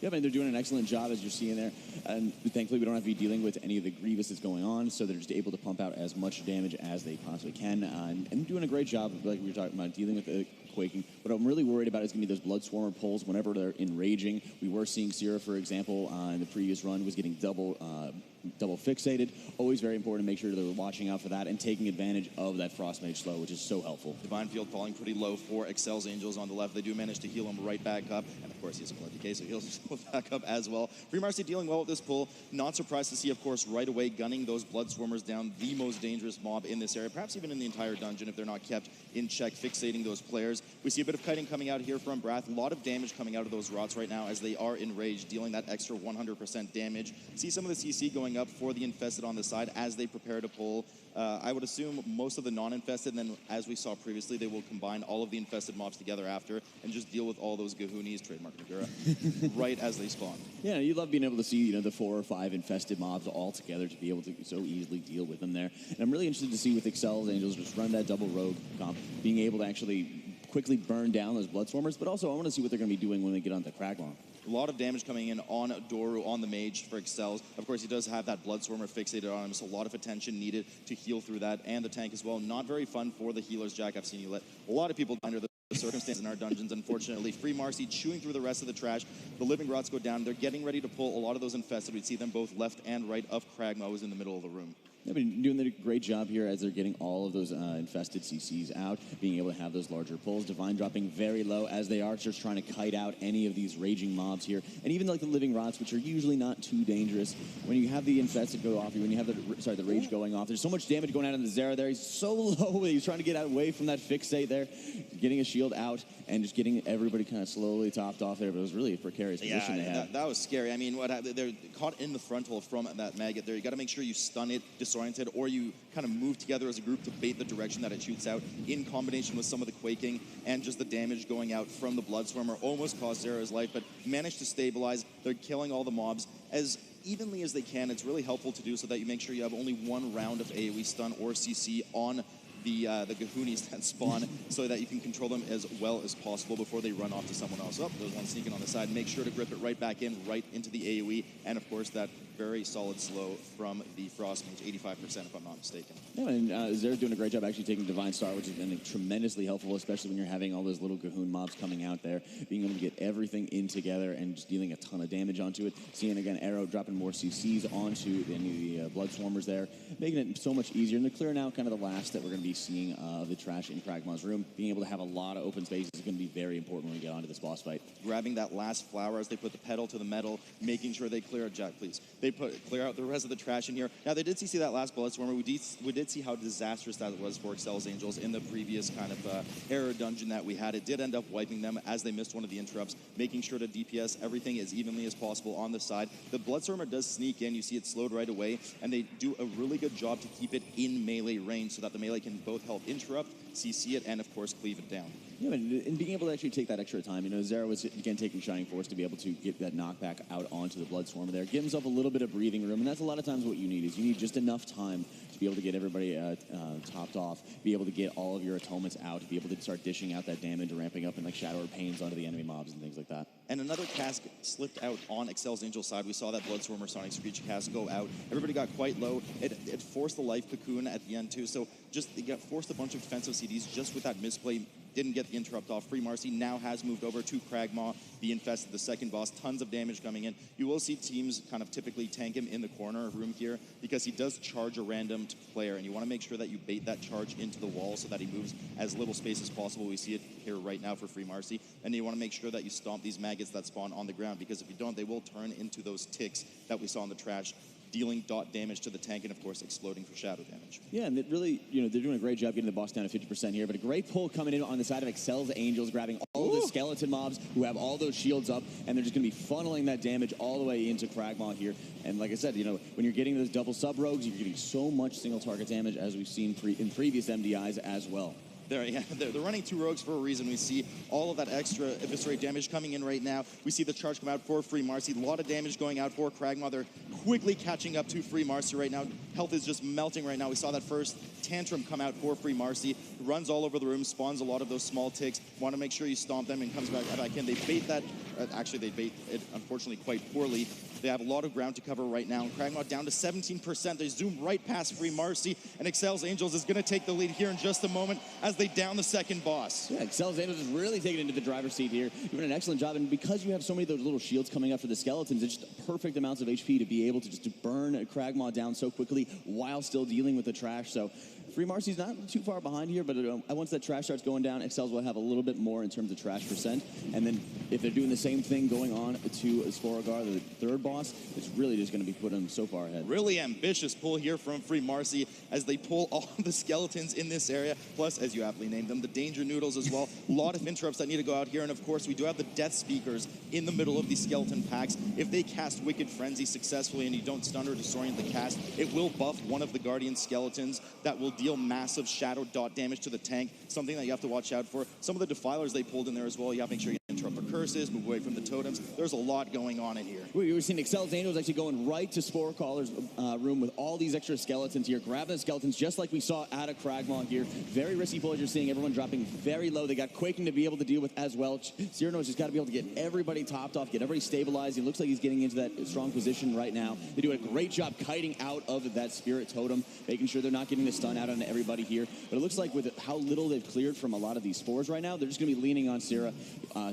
Yeah, man, they're doing an excellent job, as you're seeing there. And thankfully, we don't have to be dealing with any of the Grievous that's going on, so they're just able to pump out as much damage as they possibly can. And doing a great job, like we were talking about, dealing with the quaking. What I'm really worried about is going to be those Blood Swarmer pulls whenever they're enraging. We were seeing Sierra, for example, in the previous run, was getting double fixated. Always very important to make sure that we're watching out for that and taking advantage of that Frost Mage slow, which is so helpful. Divine Field falling pretty low for exceL's Angels on the left. They do manage to heal him right back up. And of course, he has a blood decay, so heals himself back up as well. Free Marsy dealing well with this pull. Not surprised to see, of course, right away gunning those Blood Swarmers down, the most dangerous mob in this area, perhaps even in the entire dungeon if they're not kept in check, fixating those players. We see a bit of kiting coming out here from Brath. A lot of damage coming out of those rots right now as they are enraged, dealing that extra 100% damage. See some of the CC going up for the Infested on the side as they prepare to pull. I would assume most of the non-infested, and then as we saw previously, they will combine all of the infested mobs together after and just deal with all those Gahoonies, trademark Nagura, right as they spawn. Yeah, you love being able to see, the 4 or 5 infested mobs all together to be able to so easily deal with them there. And I'm really interested to see with exceL's Angels just run that double rogue comp, being able to actually quickly burn down those Blood Swarmers, but also I want to see what they're going to be doing when they get onto Kragmaw. A lot of damage coming in on Doru, on the Mage for exceL's. Of course, he does have that Blood Swarmer fixated on him, so a lot of attention needed to heal through that, and the tank as well. Not very fun for the healers, Jack. I've seen you let a lot of people under the circumstances in our dungeons, unfortunately. Free Marsy chewing through the rest of the trash. The living rots go down. They're getting ready to pull a lot of those infested. We'd see them both left and right of Kragmaw, who's in the middle of the room. They've been doing a great job here as they're getting all of those infested CCs out, being able to have those larger pulls. Divine dropping very low as they are just trying to kite out any of these raging mobs here. And even like the living rots, which are usually not too dangerous. When you have the infested go off, when you have the rage going off, there's so much damage going out on the Zera there. He's so low. He's trying to get away from that fixate there, getting a shield out and just getting everybody kind of slowly topped off there. But it was really a precarious position they had. That was scary. I mean, they're caught in the frontal from that maggot there. You got to make sure you stun it, disoriented, or you kind of move together as a group to bait the direction that it shoots out in combination with some of the quaking and just the damage going out from the Blood Swarmer. Almost cost Zera's life, but managed to stabilize. They're killing all the mobs as evenly as they can. It's really helpful to do so that you make sure you have only one round of AoE stun or CC on the Gahoonies that spawn so that you can control them as well as possible before they run off to someone else. Oh, there's one sneaking on the side. Make sure to grip it right back in, right into the AoE, and of course that very solid slow from the Frost Mage, 85% if I'm not mistaken. Yeah, and Zera's doing a great job actually taking Divine Star, which has been tremendously helpful, especially when you're having all those little Gahoon mobs coming out there, being able to get everything in together and just dealing a ton of damage onto it. Seeing again Arrow dropping more CCs onto the Blood Swarmers there, making it so much easier. And they're clearing out kind of the last that we're going to be seeing of the trash in Kragmaw's room. Being able to have a lot of open spaces is going to be very important when we get onto this boss fight. Grabbing that last flower as they put the pedal to the metal, making sure they clear out, Jack, please. They clear out the rest of the trash in here. Now, they did see that last Blood Swarmer. We did see how disastrous that was for exceL's Angels in the previous kind of error dungeon that we had. It did end up wiping them as they missed one of the interrupts, making sure to DPS everything as evenly as possible on the side. The Blood Swarmer does sneak in. You see it slowed right away, and they do a really good job to keep it in melee range so that the melee can both help interrupt, CC it, and of course cleave it down. Yeah, and being able to actually take that extra time. Zera was, again, taking Shining Force to be able to get that knockback out onto the Blood Swarmer there. Give himself a little bit of breathing room, and that's a lot of times what you need, is you need just enough time to be able to get everybody topped off, be able to get all of your atonements out, be able to start dishing out that damage, ramping up in like Shadow or Pains onto the enemy mobs and things like that. And another cast slipped out on exceL's Angel side. We saw that Blood Swarmer Sonic Screech cast go out. Everybody got quite low. It forced the life cocoon at the end too, so just they got forced a bunch of defensive CDs just with that misplay. Didn't get the interrupt off. Free Marsy now has moved over to Kragmaw, the Infested, the second boss. Tons of damage coming in. You will see teams kind of typically tank him in the corner room here because he does charge a random player, and you want to make sure that you bait that charge into the wall so that he moves as little space as possible. We see it here right now for Free Marsy. And you want to make sure that you stomp these maggots that spawn on the ground, because if you don't, they will turn into those ticks that we saw in the trash dealing dot damage to the tank, and of course exploding for shadow damage. Yeah, and it really, they're doing a great job getting the boss down to 50% here, but a great pull coming in on the side of exceL's Angels, grabbing all of the skeleton mobs who have all those shields up, and they're just going to be funneling that damage all the way into Kragmaw here. And like I said, when you're getting those double sub-rogues, you're getting so much single target damage, as we've seen in previous MDIs as well. They're running 2 rogues for a reason. We see all of that extra eviscerate damage coming in right now. We see the charge come out for Free Marsy. A lot of damage going out for Kragmaw. They're quickly catching up to Free Marsy right now. Health is just melting right now. We saw that first tantrum come out for Free Marsy. Runs all over the room, spawns a lot of those small ticks. Want to make sure you stomp them and comes back in. They bait that. Actually, they bait it, unfortunately, quite poorly. They have a lot of ground to cover right now. And Kragmaw down to 17%. They zoom right past Free Marsy. And exceL's Angels is going to take the lead here in just a moment as they down the second boss. Yeah, exceL's Angels is really taking into the driver's seat here. Doing an excellent job. And because you have so many of those little shields coming up for the skeletons, it's just perfect amounts of HP to be able to burn Kragmaw down so quickly while still dealing with the trash. So Free Marsy's not too far behind here, but once that trash starts going down, exceL's will have a little bit more in terms of trash percent. And then if they're doing the same thing going on to Sporagar, the third boss, it's really just going to be putting them so far ahead. Really ambitious pull here from Free Marsy as they pull all the skeletons in this area, plus, as you aptly named them, the Danger Noodles as well. A lot of interrupts that need to go out here, and of course, we do have the Death Speakers in the middle of these skeleton packs. If they cast Wicked Frenzy successfully and you don't stun or disorient the cast, it will buff one of the Guardian skeletons that will deal massive shadow dot damage to the tank, something that you have to watch out for. Some of the Defilers they pulled in there as well. You have to make sure you interrupt the curses, move away from the totems. There's a lot going on in here. We were seeing exceL's Angels actually going right to Spore Caller's room with all these extra skeletons here, grabbing the skeletons just like we saw out of Kragmaw here. Very risky pull as you're seeing everyone dropping very low. They got Quaking to be able to deal with as well. Cyrano's just got to be able to get everybody topped off, get everybody stabilized. He looks like he's getting into that strong position right now. They do a great job kiting out of that Spirit Totem, making sure they're not getting the stun out on everybody here. But it looks like with how little they've cleared from a lot of these spores right now, they're just going to be leaning on Syrah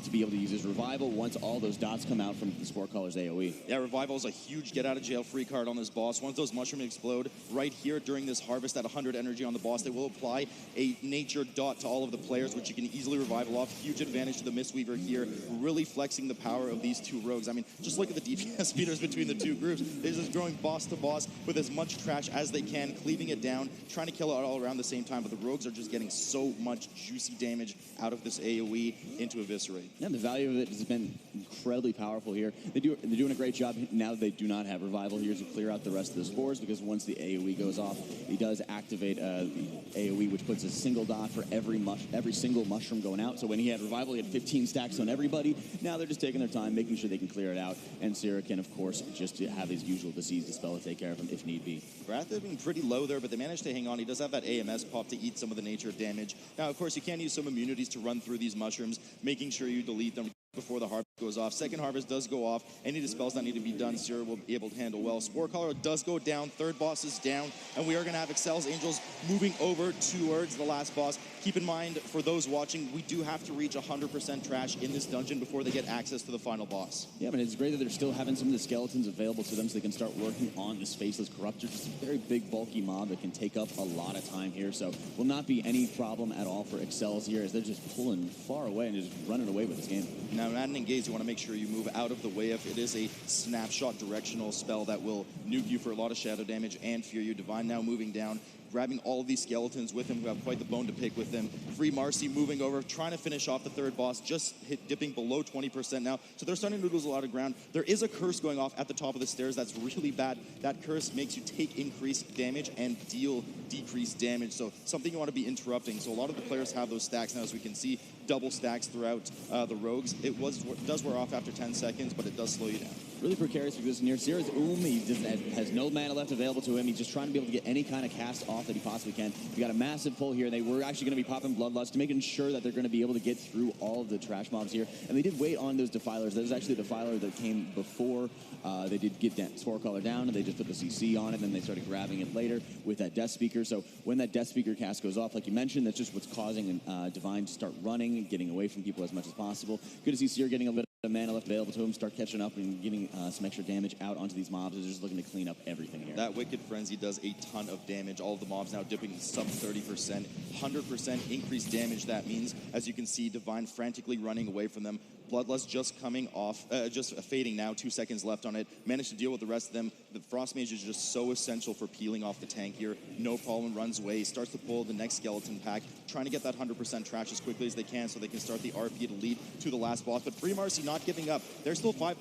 to be able to use his Revival once all those dots come out from the Spore Caller's AoE. Yeah, Revival is a huge get-out-of-jail-free card on this boss. Once those mushrooms explode right here during this harvest at 100 energy on the boss, they will apply a nature dot to all of the players, which you can easily revival off. Huge advantage to the Mistweaver here, really flexing the power of these 2 rogues. I mean, just look at the DPS speeders between the 2 groups. They're just going boss to boss with as much trash as they can, cleaving it down, trying to kill it all around the same time, but the rogues are just getting so much juicy damage out of this AoE into Eviscerate. Yeah, the value of it has been incredibly powerful here. They're doing a great job now that they do not have Revival here to clear out the rest of the spores, because once the AoE goes off, he does activate the AoE, which puts a single dot for every single mushroom going out. So when he had Revival, he had 15 stacks on everybody. Now they're just taking their time, making sure they can clear it out. And Syrah can, of course, just have his usual Disease Dispel to take care of him if need be. Wrath has been pretty low there, but they managed to hang on. He does have that AMS pop to eat some of the nature damage. Now, of course, you can use some immunities to run through these mushrooms, making sure you delete them before the harvest goes off. Second harvest does go off. Any dispels that need to be done, Syrah will be able to handle well. Spore Caller does go down. Third boss is down. And we are going to have exceL's Angels moving over towards the last boss. Keep in mind, for those watching, we do have to reach 100% trash in this dungeon before they get access to the final boss. Yeah, but it's great that they're still having some of the skeletons available to them so they can start working on this Faceless Corruptor. Just a very big, bulky mob that can take up a lot of time here. So will not be any problem at all for exceL's here, as they're just pulling far away and just running away with this game. Now, at an engage, you want to make sure you move out of the way if it is a snapshot directional spell that will nuke you for a lot of shadow damage and fear you. Divine now moving down, grabbing all of these skeletons with him who have quite the bone to pick with them. Free Marsy moving over, trying to finish off the third boss, just dipping below 20% now. So they're starting to lose a lot of ground. There is a curse going off at the top of the stairs that's really bad. That curse makes you take increased damage and deal decreased damage. So something you want to be interrupting. So a lot of the players have those stacks now, as we can see, double stacks throughout the rogues. It does wear off after 10 seconds, but it does slow you down. Really precarious because near Syrah's he has no mana left available to him. He's just trying to be able to get any kind of cast off that he possibly can. We got a massive pull here. They were actually going to be popping Bloodlust to making sure that they're going to be able to get through all of the trash mobs here. And they did wait on those Defilers. That was actually the Defiler that came before they did get that Spore Caller down, and they just put the CC on it, and then they started grabbing it later with that Death Speaker. So when that Death Speaker cast goes off, like you mentioned, that's just what's causing Divine to start running and getting away from people as much as possible. Good to see Syrah getting a bit of mana left available to him, start catching up and getting some extra damage out onto these mobs. They're just looking to clean up everything here. That Wicked Frenzy does a ton of damage. All of the mobs now dipping sub 30%, 100% increased damage. That means, as you can see, Divine frantically running away from them. Bloodlust just coming off, just fading now, 2 seconds left on it. Managed to deal with the rest of them. The Frost Mage is just so essential for peeling off the tank here. No problem, runs away, starts to pull the next skeleton pack, trying to get that 100% trash as quickly as they can so they can start the RP to lead to the last boss. But Free Marsy not giving up. They're still 5%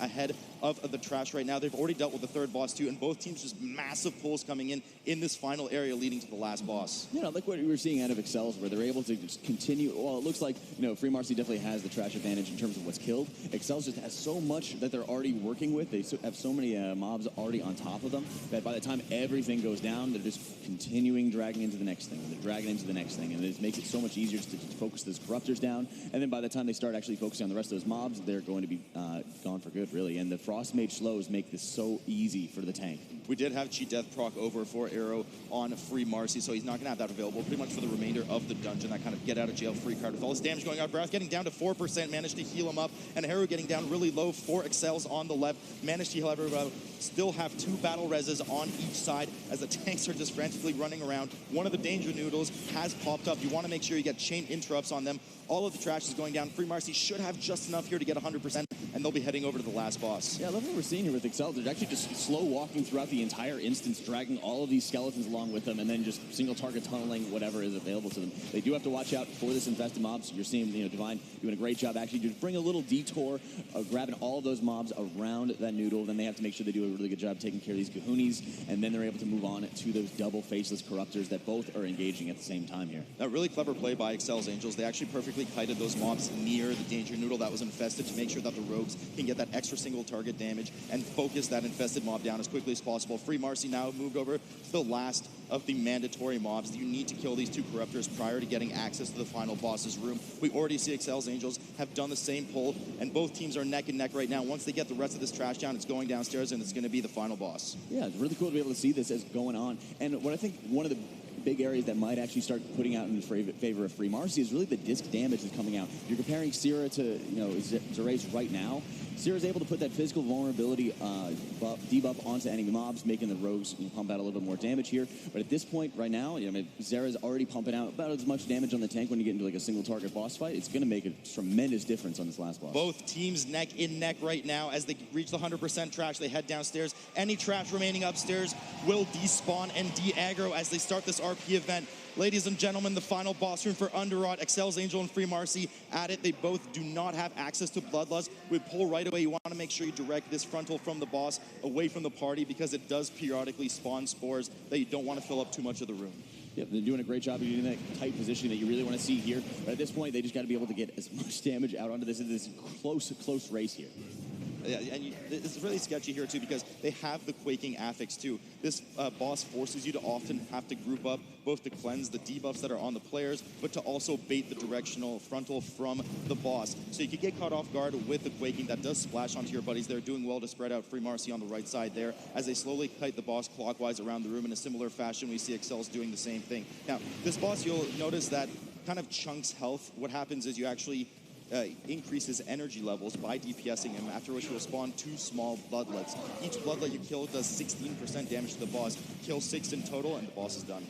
ahead of the trash right now. They've already dealt with the third boss too, and both teams just massive pulls coming in this final area leading to the last boss. Yeah, like what we were seeing out of exceL's, where they're able to just continue. Well, it looks like, Free Marsy definitely has the trash advantage in terms of what's killed. exceL's just has so much that they're already working with. They have so many mobs already on top of them that by the time everything goes down, they're just continuing dragging into the next thing. They're dragging into the next thing, and it makes it so much easier to focus those corruptors down. And then by the time they start actually focusing on the rest of those mobs, they're going to be gone for good, really. And the Frost Mage slows make this so easy for the tank. We did have Cheat Death proc over for Arrow on Free Marsy, so he's not going to have that available pretty much for the remainder of the dungeon. That kind of get out of jail free card with all this damage going out. Breath getting down to 4%, managed to heal him up, and Arrow getting down really low for exceL's on the left. Managed to heal everybody. Still have 2 battle reses on each side as the tanks are just frantically running around. One of the danger noodles has popped up. You want to make sure you get chain interrupts on them. All of the trash is going down. Free Marsy should have just enough here to get 100%, and they'll be heading over to the last boss. Yeah, I love what we're seeing here with exceL's. They're actually just slow walking throughout the entire instance, dragging all of these skeletons along with them, and then just single target tunneling whatever is available to them. They do have to watch out for this infested mobs. You're seeing, Divine doing a great job actually just bring a little detour of grabbing all of those mobs around that noodle. Then they have to make sure they do a really good job taking care of these kahunis, and then they're able to move on to those double faceless corruptors that both are engaging at the same time here. A really clever play by exceL's Angels. They actually perfectly kited those mobs near the danger noodle that was infested to make sure that the rogues can get that extra single target damage and focus that infested mob down as quickly as possible. Free Marsy now moved over to the last of the mandatory mobs. You need to kill these 2 corruptors prior to getting access to the final boss's room. We already see exceL's Angels have done the same pull, and both teams are neck and neck right now. Once they get the rest of this trash down, it's going downstairs, and it's going to be the final boss. Yeah, it's really cool to be able to see this as going on. And what I think one of the big areas that might actually start putting out in favor of Free Marsy is really the disc damage that's coming out. You're comparing Sierra to Zeray's right now. Sierra's able to put that physical vulnerability debuff onto enemy mobs, making the rogues pump out a little bit more damage here. But at this point, right now, Zera's already pumping out about as much damage on the tank when you get into like a single target boss fight. It's going to make a tremendous difference on this last boss. Both teams neck in neck right now as they reach the 100% trash. They head downstairs. Any trash remaining upstairs will despawn and de-aggro as they start this RP event. Ladies and gentlemen, the final boss room for Underrot, exceL's Angel and Free Marsy at it. They both do not have access to Bloodlust. We pull right away. You want to make sure you direct this frontal from the boss away from the party because it does periodically spawn spores that you don't want to fill up too much of the room. Yep, they're doing a great job of getting that tight positioning that you really want to see here. But at this point, they just got to be able to get as much damage out onto this close race here. Yeah, and it's really sketchy here too because they have the quaking affix too. This boss forces you to often have to group up both to cleanse the debuffs that are on the players, but to also bait the directional frontal from the boss. So you could get caught off guard with the quaking that does splash onto your buddies. They're doing well to spread out Free Marsy on the right side there as they slowly kite the boss clockwise around the room. In a similar fashion, we see exceL's doing the same thing. Now, this boss, you'll notice that kind of chunks health. What happens is you actually increases energy levels by DPSing him, after which he will spawn 2 small bloodlets. Each bloodlet you kill does 16% damage to the boss. Kill 6 in total, and the boss is done.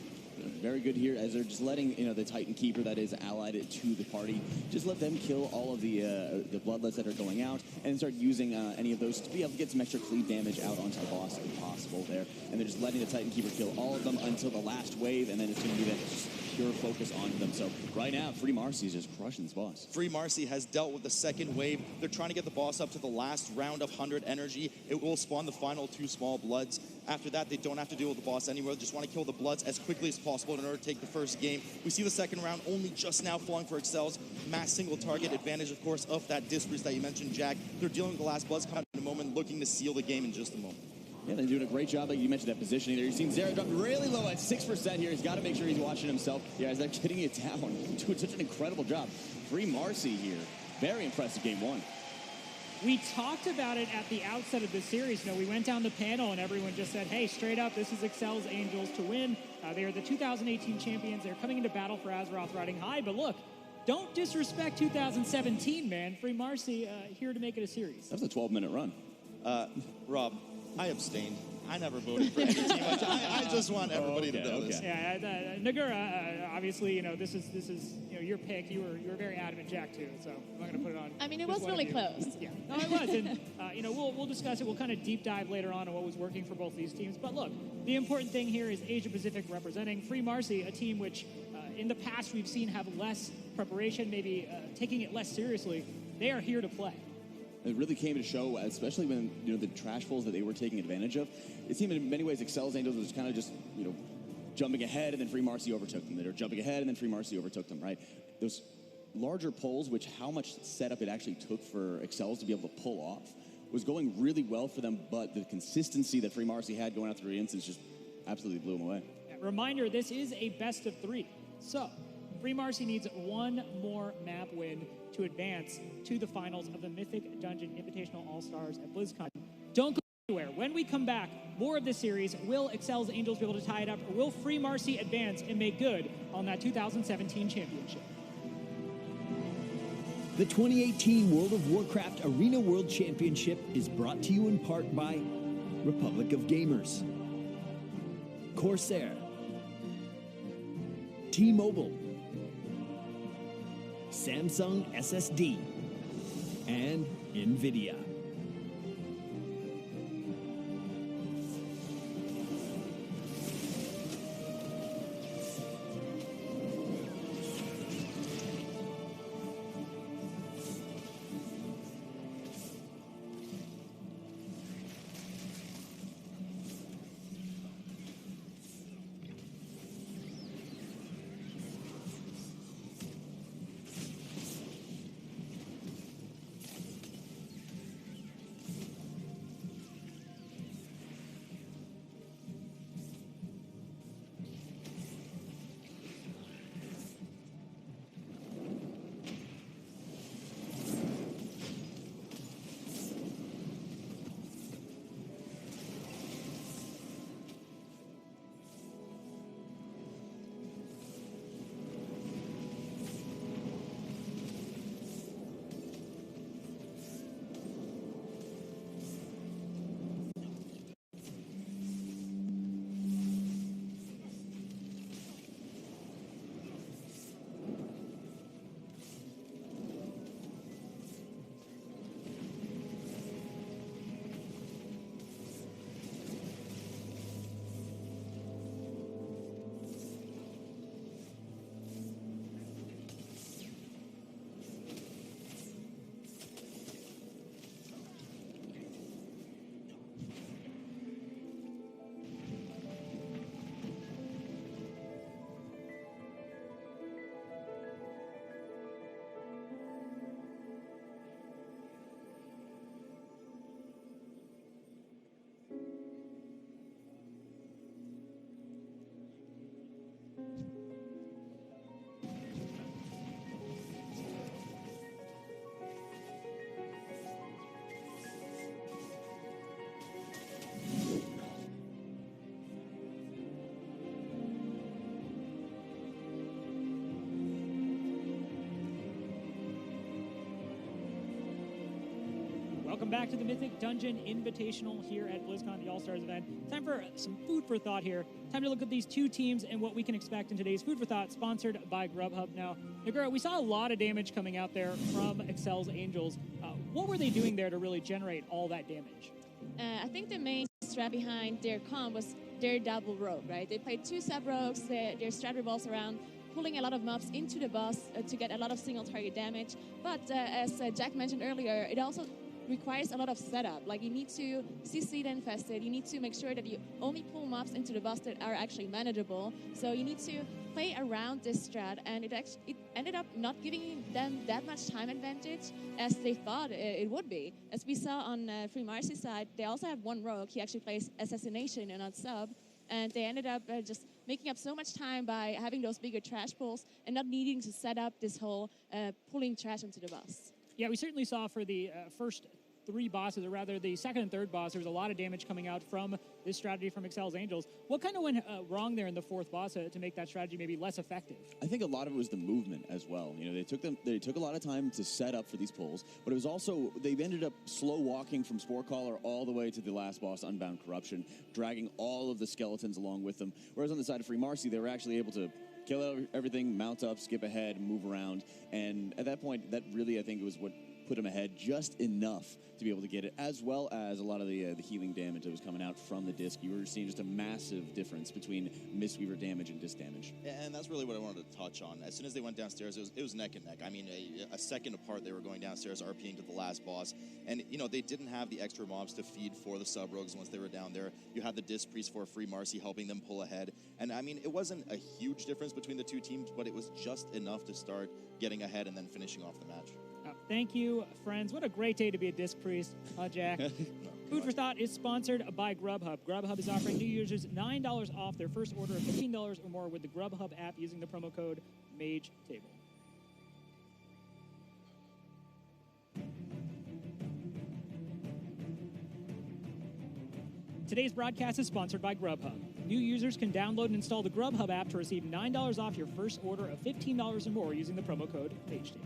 Very good here as they're just letting the Titan Keeper that is allied to the party, just let them kill all of the bloodlets that are going out and start using any of those to be able to get some extra cleave damage out onto the boss if possible there. And they're just letting the Titan Keeper kill all of them until the last wave, and then it's going to be that just pure focus on them. So right now, Free Marsy is just crushing this boss. Free Marsy has dealt with the second wave. They're trying to get the boss up to the last round of 100 energy. It will spawn the final 2 small bloods. After that, they don't have to deal with the boss anymore. They just want to kill the bloods as quickly as possible in order to take the first game. We see the second round only just now falling for exceL's. Mass single target advantage, of course, of that disc boost that you mentioned, Jack. They're dealing with the last bloods coming in a moment, looking to seal the game in just a moment. Yeah, they're doing a great job. Like you mentioned that positioning there. You've seen Zera drop really low at 6% here. He's got to make sure he's watching himself. Yeah, as they're getting it down. Doing such an incredible job. Free Marsy here. Very impressive game 1. We talked about it at the outset of the series. We went down the panel and everyone just said, hey, straight up, this is exceL's Angels to win. They are the 2018 champions. They're coming into battle for Azeroth riding high. But look, don't disrespect 2017, man. Free Marsy here to make it a series. That was a 12-minute run. Rob, I abstained. I never voted for any team. I just want everybody to know this. Yeah, Nagura, obviously, this is your pick. You were very adamant, Jack, too. So I'm not going to put it on. I mean, it was really close. Yeah, no, it was, and we'll discuss it. We'll kind of deep dive later on what was working for both these teams. But look, the important thing here is Asia Pacific representing Free Marsy, a team which in the past we've seen have less preparation, maybe taking it less seriously. They are here to play. It really came to show, especially when the trash pulls that they were taking advantage of. It seemed in many ways exceL's Angels was kind of just jumping ahead, and then Free Marsy overtook them. They were jumping ahead, and then Free Marsy overtook them. Right? Those larger pulls, which how much setup it actually took for exceL's to be able to pull off, was going really well for them. But the consistency that Free Marsy had going out through the instance just absolutely blew them away. Reminder: this is a best of 3, so Free Marsy needs one more map win to advance to the finals of the Mythic Dungeon Invitational All-Stars at Blizzcon. Don't go anywhere. When we come back, more of this series. Will exceL's Angels be able to tie it up, or will Free Marsy advance and make good on that 2017 championship? The 2018 World of Warcraft Arena World Championship is brought to you in part by Republic of Gamers, Corsair, T-Mobile, Samsung SSD, and NVIDIA. Welcome back to the Mythic Dungeon Invitational here at Blizzcon, the All-Stars event. Time for some food for thought here. Time to look at these two teams and what we can expect in today's Food for Thought, sponsored by Grubhub. Now, Nagura, we saw a lot of damage coming out there from exceL's Angels. What were they doing there to really generate all that damage? I think the main strat behind their comp was their double rogue, right? They played 2 sub-rogues, their strat revolves around pulling a lot of mobs into the boss to get a lot of single target damage. But as Jack mentioned earlier, it also requires a lot of setup. Like, you need to CC the infested, you need to make sure that you only pull mobs into the boss that are actually manageable. So you need to play around this strat, and it ended up not giving them that much time advantage as they thought it would be. As we saw on Free Marsy's side, they also have one rogue. He actually plays Assassination and not sub, and they ended up just making up so much time by having those bigger trash pulls and not needing to set up this whole pulling trash into the boss. Yeah, we certainly saw for the first three bosses, or rather the second and third boss, there was a lot of damage coming out from this strategy from exceL's Angels. What kind of went wrong there in the fourth boss to make that strategy maybe less effective? I think a lot of it was the movement as well. You know, they took a lot of time to set up for these pulls, but it was also they ended up slow walking from Spore Caller all the way to the last boss, Unbound Corruption, dragging all of the skeletons along with them. Whereas on the side of Free Marsy, they were actually able to kill everything, mount up, skip ahead, move around, and at that point, that really I think was what put him ahead just enough to be able to get it, as well as a lot of the healing damage that was coming out from the disc. You were seeing just a massive difference between Mistweaver damage and disc damage. And that's really what I wanted to touch on. As soon as they went downstairs, it was neck and neck. I mean, a second apart, they were going downstairs, RPing to the last boss. And, you know, they didn't have the extra mobs to feed for the sub-rogues once they were down there. You had the disc priest for Free Marsy helping them pull ahead. And, I mean, it wasn't a huge difference between the two teams, but it was just enough to start getting ahead and then finishing off the match. Thank you, friends. What a great day to be a disc priest, Jack. Food for Thought is sponsored by Grubhub. Grubhub is offering new users $9 off their first order of $15 or more with the Grubhub app using the promo code MAGETABLE. Today's broadcast is sponsored by Grubhub. New users can download and install the Grubhub app to receive $9 off your first order of $15 or more using the promo code MAGETABLE.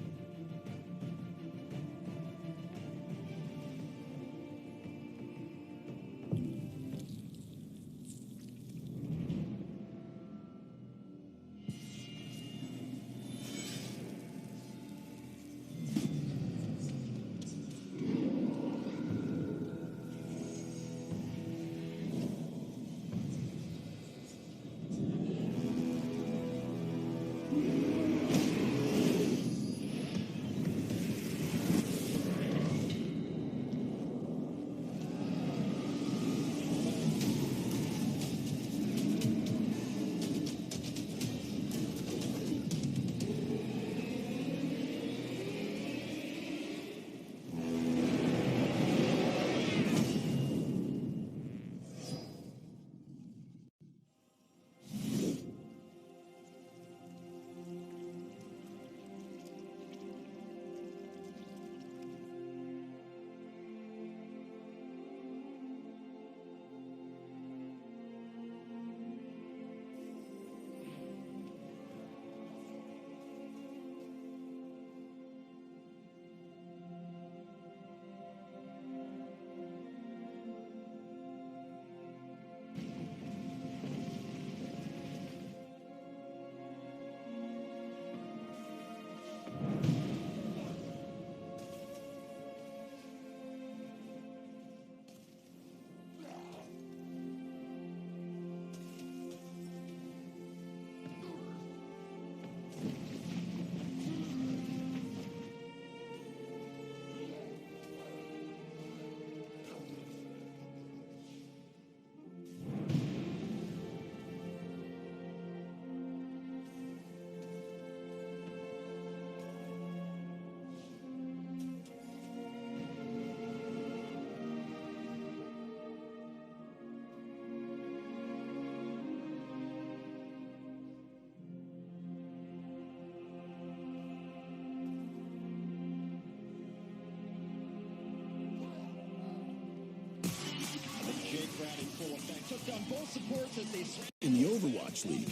In the Overwatch League,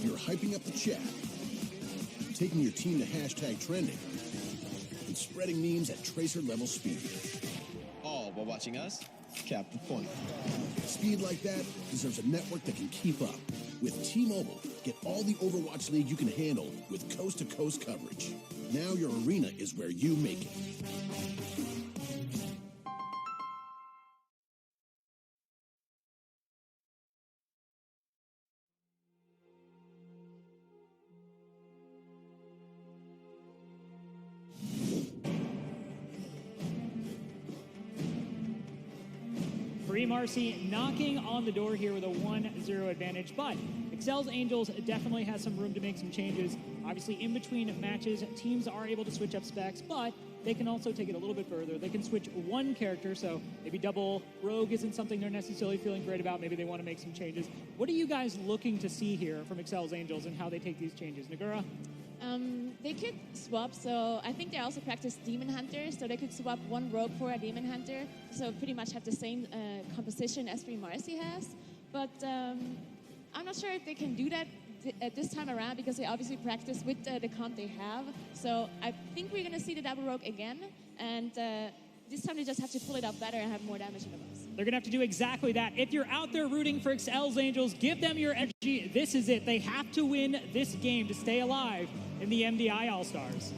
you're hyping up the chat, taking your team to hashtag trending, and spreading memes at tracer level speed. All while watching us cap the point. Speed like that deserves a network that can keep up. With T-Mobile, get all the Overwatch League you can handle with coast-to-coast coverage. Now your arena is where you make it. Free Marsy knocking on the door here with a 1-0 advantage, but exceL's Angels definitely has some room to make some changes. Obviously, in between matches, teams are able to switch up specs, but they can also take it a little bit further. They can switch one character, so maybe double rogue isn't something they're necessarily feeling great about. Maybe they want to make some changes. What are you guys looking to see here from exceL's Angels and how they take these changes? Nagura? They could swap, so I think they also practice Demon Hunter, so they could swap one rogue for a Demon Hunter, so pretty much have the same composition as Free Marsy has. But I'm not sure if they can do that this time around because they obviously practice with the comp they have. So I think we're going to see the double rogue again, and this time they just have to pull it up better and have more damage in the boss. They're going to have to do exactly that. If you're out there rooting for exceL's Angels, give them your energy. This is it. They have to win this game to stay alive in the MDI All-Stars.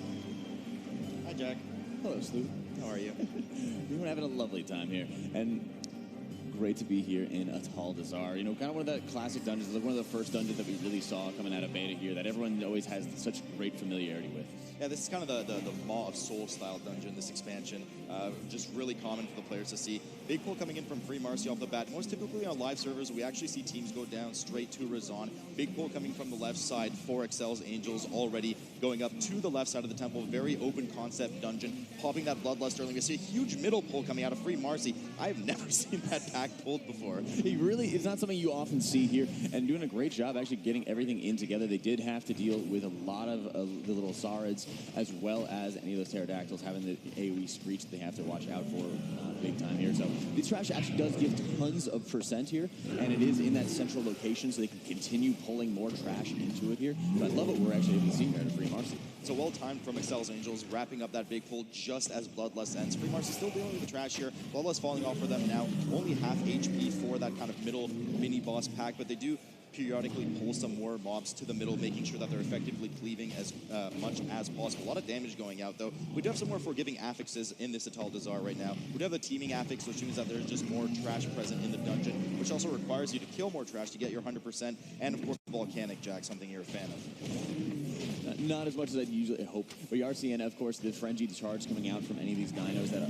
Hi, Jack. Hello, Sloop. How are you? We're having a lovely time here. And great to be here in Atal Dazar. You know, kind of one of the classic dungeons, like one of the first dungeons that we really saw coming out of beta here that everyone always has such great familiarity with. Yeah, this is kind of the Maw of Soul style dungeon, this expansion. Just really common for the players to see. Big pull coming in from Free Marsy off the bat. Most typically on live servers, we actually see teams go down straight to Razan. Big pull coming from the left side for exceL's Angels already going up to the left side of the temple. Very open concept dungeon. Popping that Bloodlust early. We see a huge middle pull coming out of Free Marsy. I have never seen that pack pulled before. It really is not something you often see here, and doing a great job actually getting everything in together. They did have to deal with a lot of the little Saurids, as well as any of those pterodactyls having the AoE reach that they have to watch out for big time here. So this trash actually does give tons of percent here, and it is in that central location, so they can continue pulling more trash into it here. So I love what we're actually able to see here at Free Marsy. So well timed from exceL's Angels, wrapping up that big pull just as Bloodlust ends. Free Marsy still dealing with the trash here. Bloodlust falling off for them now. Only half HP for that kind of middle mini boss pack, but they do periodically pull some more mobs to the middle, making sure that they're effectively cleaving as much as possible. A lot of damage going out, though. We do have some more forgiving affixes in this Atal Dazar right now. We do have the teaming affix, which means that there's just more trash present in the dungeon, which also requires you to kill more trash to get your 100%. And, of course, Volcanic Jack, something you're a fan of. Not as much as I'd usually hope. We are seeing, of course, the frenzied charge coming out from any of these dinos that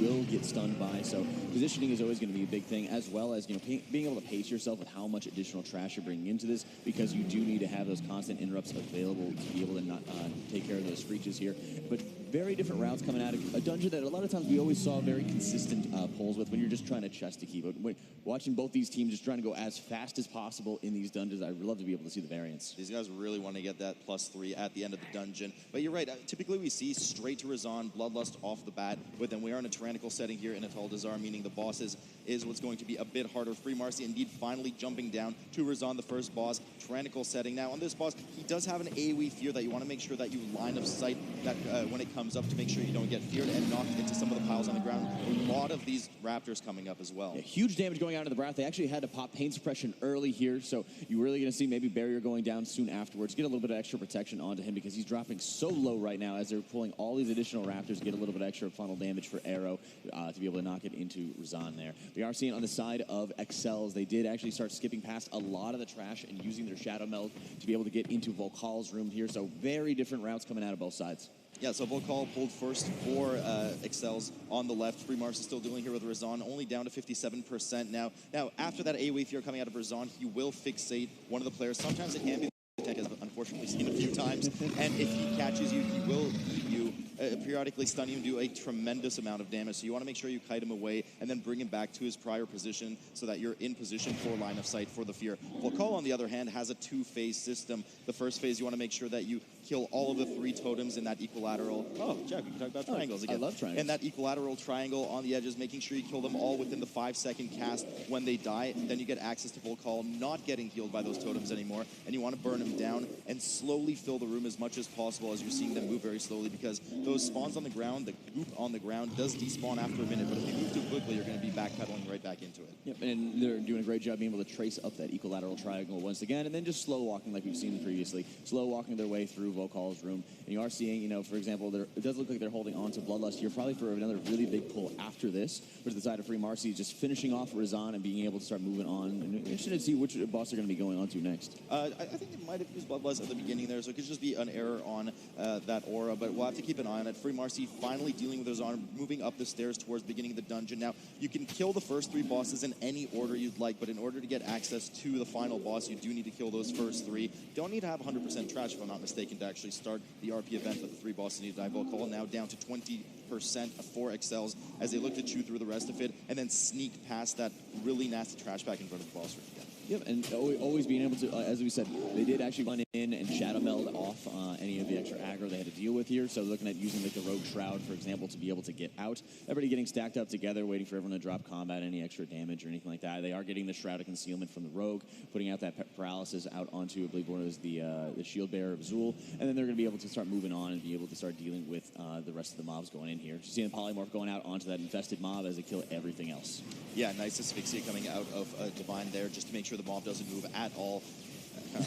will get stunned by. So positioning is always going to be a big thing, as well as being able to pace yourself with how much additional trash you're bringing into this, because you do need to have those constant interrupts available to be able to not take care of those screeches here. But very different routes coming out of a dungeon that a lot of times we always saw very consistent pulls with when you're just trying to chest to keep it. Watching both these teams just trying to go as fast as possible in these dungeons, I'd love to be able to see the variance. These guys really want to get that +3 at the end of the dungeon. But you're right, typically we see straight to Razan, Bloodlust off the bat, but then we are in a tyrannical setting here in Atal Dazar, meaning the bosses is what's going to be a bit harder. Free Marsy indeed finally jumping down to Razan, the first boss, tyrannical setting. Now on this boss, he does have an AoE fear that you want to make sure that you line of sight that when it comes up to make sure you don't get feared and knocked into some of the piles on the ground. A lot of these raptors coming up as well. Yeah, huge damage going out into the breath. They actually had to pop pain suppression early here, so you're really going to see maybe barrier going down soon afterwards. Get a little bit of extra protection onto him because he's dropping so low right now as they're pulling all these additional raptors, get a little bit extra funnel damage for Arrow to be able to knock it into Razan there. We are seeing on the side of exceL's, they did actually start skipping past a lot of the trash and using their Shadow Meld to be able to get into Volkal's room here, so very different routes coming out of both sides. Yeah, so Volkal pulled first for exceL's on the left. Free Marsy still dealing here with Razan, only down to 57% now. Now, after that AoE fear coming out of Razan, he will fixate one of the players. Sometimes it can be Tech has unfortunately seen a few times, and if he catches you, he will eat you, periodically stun you and do a tremendous amount of damage. So you want to make sure you kite him away and then bring him back to his prior position so that you're in position for line of sight for the fear. Volkal, on the other hand, has a two-phase system. The first phase, you want to make sure that you kill all of the 3 totems in that equilateral. Oh, Jack, we can talk about triangles again. I love triangles. And that equilateral triangle on the edges, making sure you kill them all within the 5-second cast when they die. Then you get access to Volkal, not getting healed by those totems anymore, and you want to burn him down and slowly fill the room as much as possible as you're seeing them move very slowly, because those spawns on the ground, the goop on the ground does despawn after a minute, but if you move too quickly, you're going to be backpedaling right back into it. Yep, and they're doing a great job being able to trace up that equilateral triangle once again, and then just slow walking like we've seen previously, slow walking their way through Volkal's room. And you are seeing, for example, it does look like they're holding on to Bloodlust here, probably for another really big pull after this, whereas the side of Free Marsy is just finishing off Razan and being able to start moving on. And interested to see which boss they're going to be going on to next. I think it might have used Bloodlust at the beginning there, so it could just be an error on that aura, but we'll have to keep an eye on it. Free Marsy finally dealing with Razan, moving up the stairs towards the beginning of the dungeon. Now, you can kill the first 3 bosses in any order you'd like, but in order to get access to the final boss, you do need to kill those first 3. Don't need to have 100% trash, if I'm not mistaken, to actually start the RP event, but the 3 bosses need to die. Volcall now down to 20% for exceL's as they look to chew through the rest of it and then sneak past that really nasty trash pack in front of the boss ring again. Yep, and always being able to, as we said, they did actually run in and shadow meld off any of the extra aggro they had to deal with here. So looking at using like the Rogue Shroud, for example, to be able to get out. Everybody getting stacked up together, waiting for everyone to drop combat, any extra damage or anything like that. They are getting the Shroud of Concealment from the Rogue, putting out that paralysis out onto, I believe, one is the Shield Bearer of Zul, and then they're going to be able to start moving on and be able to start dealing with the rest of the mobs going in here. Seeing the Polymorph going out onto that infested mob as they kill everything else. Yeah, nice asphyxia coming out of Divine there just to make sure the mob doesn't move at all.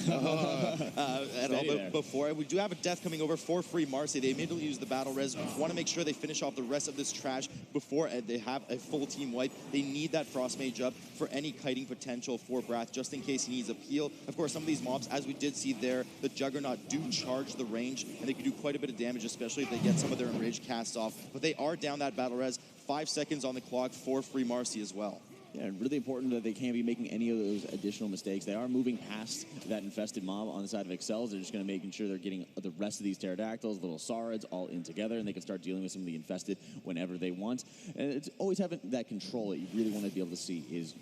But before, we do have a death coming over for free Marsy. They immediately use the battle res. Want to make sure they finish off the rest of this trash before they have a full team wipe. They need that Frost Mage up for any kiting potential for Brath, just in case he needs a peel. Of course, some of these mobs, as we did see there, the Juggernaut do charge the range, and they can do quite a bit of damage, especially if they get some of their enraged casts off. But they are down that battle res. 5 seconds on the clock for free Marsy as well. Yeah, really important that they can't be making any of those additional mistakes. They are moving past that infested mob on the side of exceL's. They're just going to making sure they're getting the rest of these pterodactyls, little saurids, all in together, and they can start dealing with some of the infested whenever they want. And it's always having that control that you really want to be able to see is,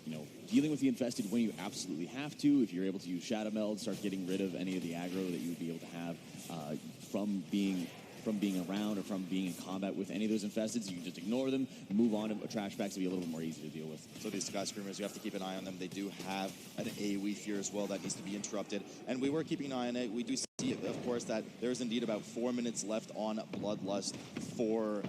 dealing with the infested when you absolutely have to. If you're able to use Shadow Meld, start getting rid of any of the aggro that you would be able to have from being around or from being in combat with any of those infesteds. You can just ignore them, move on to trash packs to be a little bit more easy to deal with. So these Sky Screamers, you have to keep an eye on them. They do have an AoE fear as well that needs to be interrupted. And we were keeping an eye on it. We do see, of course, that there is indeed about 4 minutes left on Bloodlust for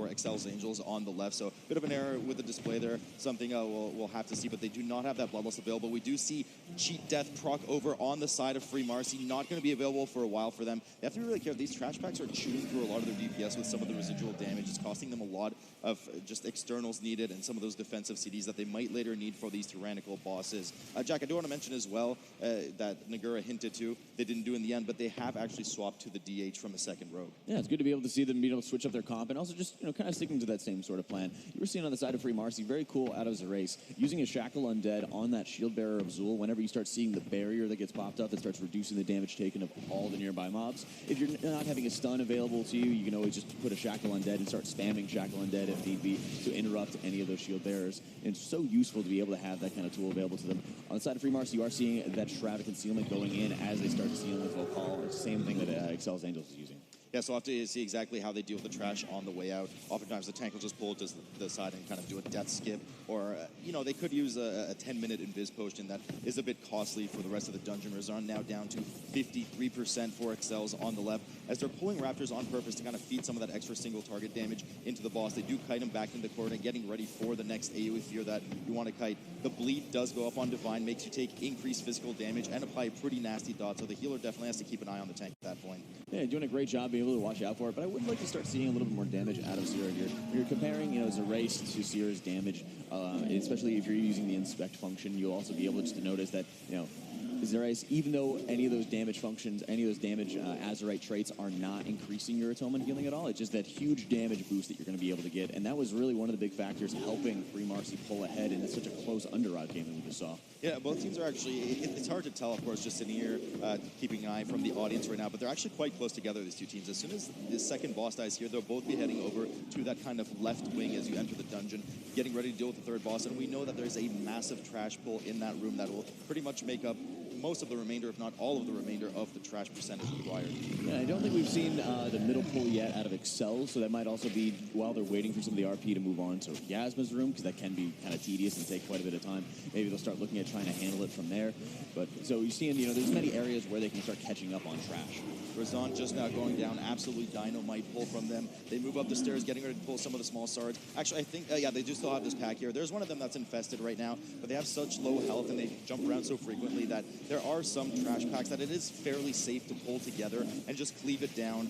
exceL's Angels on the left. So a bit of an error with the display there. Something we'll have to see, but they do not have that Bloodlust available. We do see Cheat Death proc over on the side of free Marsy. Not going to be available for a while for them. They have to be really careful. These trash packs are chewing through a lot of their DPS with some of the residual damage. It's costing them a lot of just externals needed and some of those defensive CDs that they might later need for these tyrannical bosses. Jack, I do want to mention as well that Nagura hinted to, they didn't do in the end, but they have actually swapped to the DH from a second Rogue. Yeah, it's good to be able to see them be able to switch up their comp and also just kind of sticking to that same sort of plan. You were seeing on the side of free Marsy, very cool out of Zerace, using a Shackle Undead on that Shield Bearer of Zul. Whenever you start seeing the barrier that gets popped up, that starts reducing the damage taken of all the nearby mobs. If you're not having a stun available to you, you can always just put a Shackle Undead and start spamming Shackle Undead if need be to interrupt any of those shield bearers. And it's so useful to be able to have that kind of tool available to them. On the side of free Marsy, you are seeing that Shroud of Concealment going in as they start dealing with Volcall. It's the same thing that exceL's Angels is using. Yeah, so we'll have to see exactly how they deal with the trash on the way out. Oftentimes the tank will just pull it to the side and kind of do a death skip. Or, they could use a 10-minute invis potion that is a bit costly for the rest of the dungeon. Razarn now down to 53% for exceL's on the left. As they're pulling Raptors on purpose to kind of feed some of that extra single target damage into the boss. They do kite him back into the corner, getting ready for the next AoE fear that you want to kite. The bleed does go up on Divine, makes you take increased physical damage and apply a pretty nasty dot. So the healer definitely has to keep an eye on the tank at that point. Yeah, doing a great job being able to watch out for it, but I would like to start seeing a little bit more damage out of Zera here. You're comparing, Zerace to Zera's damage, especially if you're using the inspect function, you'll also be able just to notice that, Zerace, even though any of those damage functions, any of those damage Azerite traits are not increasing your atonement healing at all, it's just that huge damage boost that you're going to be able to get, and that was really one of the big factors helping free Marsy pull ahead in such a close underrod game that we just saw. Yeah, both teams are actually, it's hard to tell, of course, just sitting here keeping an eye from the audience right now, but they're actually quite close together, these two teams. As soon as the second boss dies here, they'll both be heading over to that kind of left wing as you enter the dungeon, getting ready to deal with the third boss, and we know that there's a massive trash pull in that room that will pretty much make up most of the remainder, if not all of the remainder of the trash percentage required. Yeah, I don't think we've seen the middle pull yet out of exceL's, so that might also be while they're waiting for some of the RP to move on to Yasma's room, because that can be kind of tedious and take quite a bit of time. Maybe they'll start looking at trying to handle it from there. But so you're seeing, there's many areas where they can start catching up on trash. Razan just now going down, absolutely dynamite pull from them. They move up the stairs, getting ready to pull some of the small swords. Actually, I think, they do still have this pack here. There's one of them that's infested right now, but they have such low health and they jump around so frequently that there are some trash packs that it is fairly safe to pull together and just cleave it down,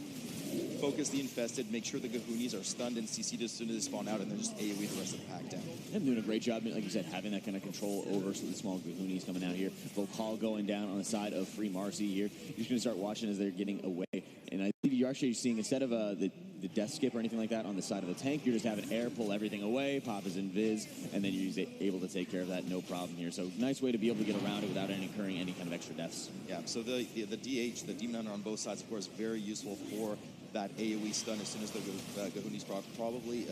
focus the infested, make sure the Gahoonies are stunned and CC'd as soon as they spawn out, and then just AoE the rest of the pack down. I'm doing a great job, like you said, having that kind of control over some of the small Gahoonies coming out here. Volcall going down on the side of free Marsy here. You're just going to start watching as they're getting away. And I think you're actually seeing, instead of the the death skip or anything like that on the side of the tank. You're just having air pull everything away, pop his invis, and then you're able to take care of that, no problem here. So nice way to be able to get around it without incurring any kind of extra deaths. Yeah, so the DH, the Demon Hunter on both sides, of course, very useful for that AoE stun as soon as the Gahunis pop, probably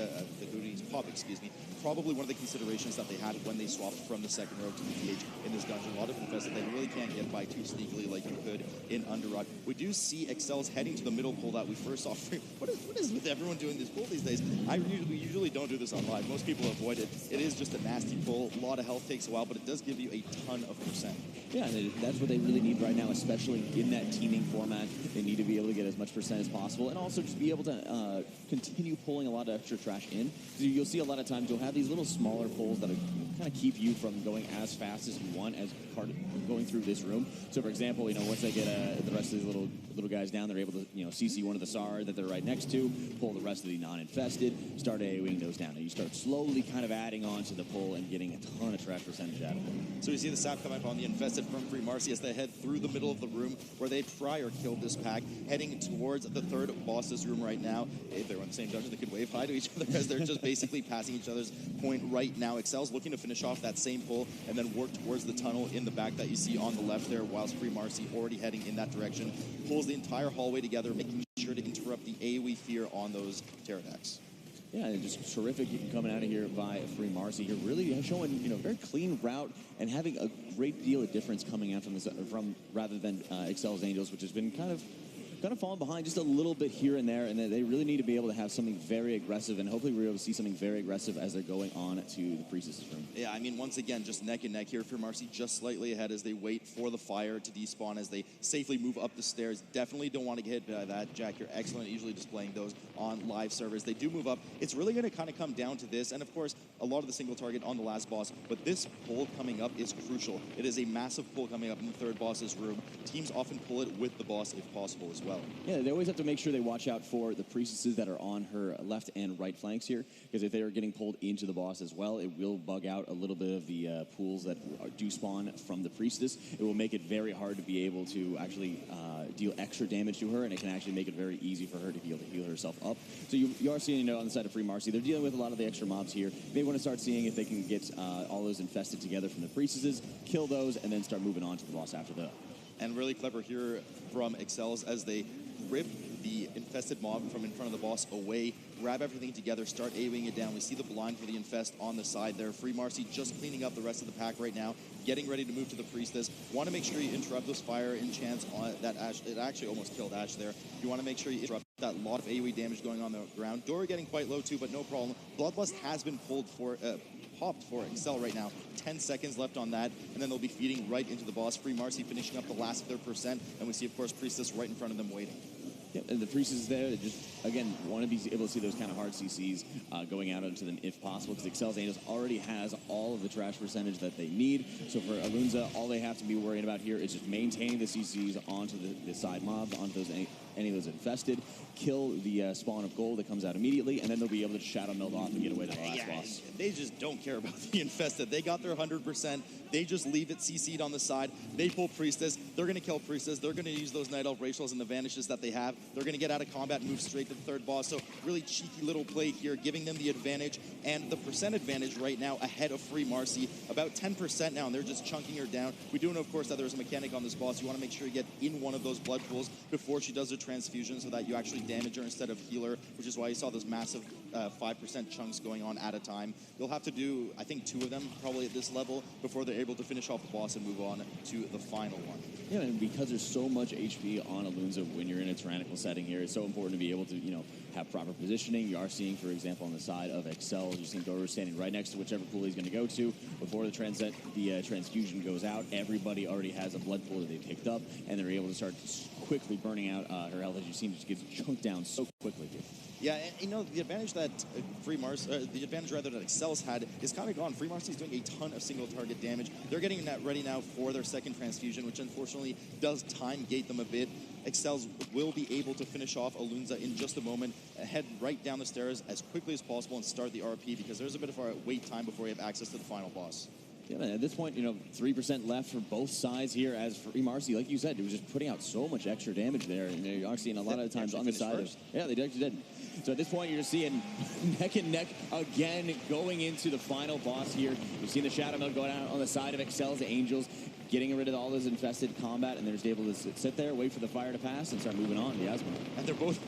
one of the considerations that they had when they swapped from the second row to the DH in this dungeon. A lot of infested that you really can't get by too sneakily like you could in Underrod. We do see exceL's heading to the middle pull that we first saw. What is with everyone doing this pull these days? We usually don't do this on live. Most people avoid it. It is just a nasty pull. A lot of health takes a while, but it does give you a ton of percent. Yeah, that's what they really need right now, especially in that teaming format. They need to be able to get as much percent as possible, and also just be able to continue pulling a lot of extra trash in. So you'll see a lot of times you'll have these little smaller pulls that kind of keep you from going as fast as you want as part of going through this room. So, for example, once they get the rest of these little guys down, they're able to CC one of the SAR that they're right next to, pull the rest of the non-infested, start AoEing those down. And you start slowly kind of adding on to the pull and getting a ton of trash percentage out of it. So you see the sap coming up on the infested from Free Marsy as they head through the middle of the room where they prior killed this pack, heading towards the third boss's room right now. If they're on the same dungeon, they could wave hi to each other as they're just basically passing each other's point right now. exceL's looking to finish off that same pull and then work towards the tunnel in the back that you see on the left there, whilst Free Marsy already heading in that direction, pulls the entire hallway together, making sure to interrupt the AoE fear on those pterodactyls. Yeah, just terrific coming out of here by Free Marsy here, really showing very clean route and having a great deal of difference coming out from rather than exceL's Angels, which has been kind of falling behind just a little bit here and there, and they really need to be able to have something very aggressive, and hopefully we're able to see something very aggressive as they're going on to the Priestess's room. Yeah, I mean, once again, just neck and neck here for Marsy, just slightly ahead as they wait for the fire to despawn as they safely move up the stairs. Definitely don't want to get hit by that. Jack, you're excellent at usually displaying those on live servers. They do move up. It's really going to kind of come down to this, and of course, a lot of the single target on the last boss, but this pull coming up is crucial. It is a massive pull coming up in the third boss's room. Teams often pull it with the boss if possible as well. Yeah, they always have to make sure they watch out for the priestesses that are on her left and right flanks here, because if they are getting pulled into the boss as well, it will bug out a little bit of the pools that do spawn from the priestess. It will make it very hard to be able to actually deal extra damage to her, and it can actually make it very easy for her to be able to heal herself up. So you are seeing, on the side of Free Marsy, they're dealing with a lot of the extra mobs here. They want to start seeing if they can get all those infested together from the priestesses, kill those, and then start moving on to the boss after that. And really clever here from exceL's as they rip the infested mob from in front of the boss away, grab everything together, start AoEing it down. We see the blind for the infest on the side there. Free Marsy just cleaning up the rest of the pack right now, getting ready to move to the priestess. Want to make sure you interrupt this fire in chance on that Ash. It actually almost killed Ash there. You want to make sure you interrupt that lot of AoE damage going on the ground. Dora getting quite low too, but no problem. Bloodlust has been popped for exceL right now. 10 seconds left on that, and then they'll be feeding right into the boss. Free Marsy finishing up the last of their percent, and we see, of course, Priestess right in front of them waiting. Yep, and the priestess there, they just, again, want to be able to see those kind of hard CCs going out onto them if possible, because exceL's Angels already has all of the trash percentage that they need. So for Alunza, all they have to be worrying about here is just maintaining the CCs onto the side mobs, onto those any of those infested, kill the spawn of gold that comes out immediately, and then they'll be able to shadow meld off and get away to the last boss. They just don't care about the infested. They got their 100%. They just leave it CC'd on the side. They pull Priestess. They're going to kill Priestess. They're going to use those Night Elf Racials and the vanishes that they have. They're going to get out of combat and move straight to the third boss. So really cheeky little play here, giving them the advantage and the percent advantage right now ahead of Free Marsy. About 10% now, and they're just chunking her down. We do know, of course, that there's a mechanic on this boss. You want to make sure you get in one of those blood pools before she does her transfusion so that you actually damage her instead of heal her, which is why you saw those massive 5% chunks going on at a time. You'll have to do, I think, 2 of them probably at this level before they're able to finish off the boss and move on to the final one. Yeah, and because there's so much HP on Alunza when you're in a tyrannical setting here, it's so important to be able to, have proper positioning. You are seeing, for example, on the side of exceL, you're seeing Dora standing right next to whichever pool he's going to go to. Before the transfusion goes out, everybody already has a blood pool that they picked up, and they're able to start quickly burning out her health as you see, just gets chunked down so quickly here. Yeah, and the advantage that that exceL's had is kind of gone. Free Marsy is doing a ton of single target damage. They're getting that ready now for their second transfusion, which unfortunately does time gate them a bit. exceL's will be able to finish off Alunza in just a moment, head right down the stairs as quickly as possible and start the RP, because there's a bit of a wait time before we have access to the final boss. Yeah, man, at this point, 3% left for both sides here as Free Marsy, like you said, it was just putting out so much extra damage there. And you are seeing a lot of the times on the side of... Yeah, they actually did. So at this point, you're seeing neck and neck again going into the final boss here. You've seen the Shadow Meld go down on the side of exceL's Angels, getting rid of all those infested combat, and they're just able to sit there, wait for the fire to pass, and start moving on. Miasma. And they're both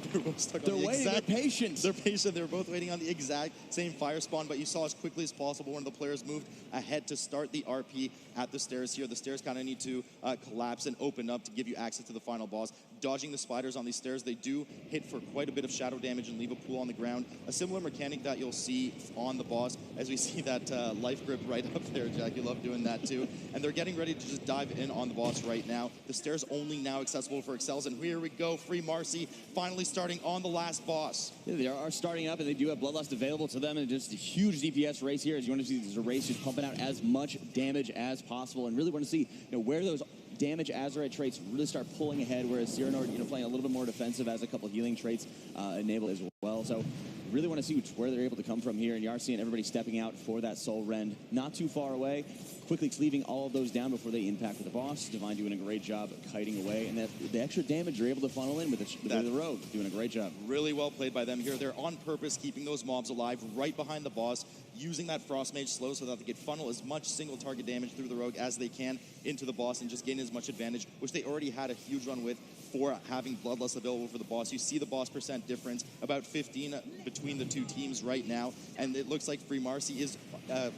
stuck on the waiting, exact... they're patient. They're patient. They're both waiting on the exact same fire spawn, but you saw as quickly as possible one of the players moved ahead to start the RP at the stairs here. The stairs kind of need to collapse and open up to give you access to the final boss. Dodging the spiders on these stairs, they do hit for quite a bit of shadow damage and leave a pool on the ground. A similar mechanic that you'll see on the boss, as we see that life grip right up there, Jack. You love doing that too. And they're getting ready to just dive in on the boss right now. The stairs only now accessible for exceL's, and here we go. Free Marsy finally starting on the last boss. Yeah, they are starting up, and they do have Bloodlust available to them, and just a huge DPS race here as you want to see this race just pumping out as much damage as possible, and really want to see where those damage Azurite traits really start pulling ahead, whereas Cyrano, playing a little bit more defensive as a couple healing traits enable as well. So really want to see where they're able to come from here, and you are seeing everybody stepping out for that Soul Rend. Not too far away, quickly cleaving all of those down before they impact the boss. Divine doing a great job kiting away, and the extra damage you're able to funnel in with the rogue, doing a great job. Really well played by them here. They're on purpose keeping those mobs alive right behind the boss, using that Frost Mage slow so that they can funnel as much single target damage through the rogue as they can into the boss and just gain as much advantage, which they already had a huge run with for having Bloodlust available for the boss. You see the boss percent difference, about 15 between the two teams right now, and it looks like Free Marsy is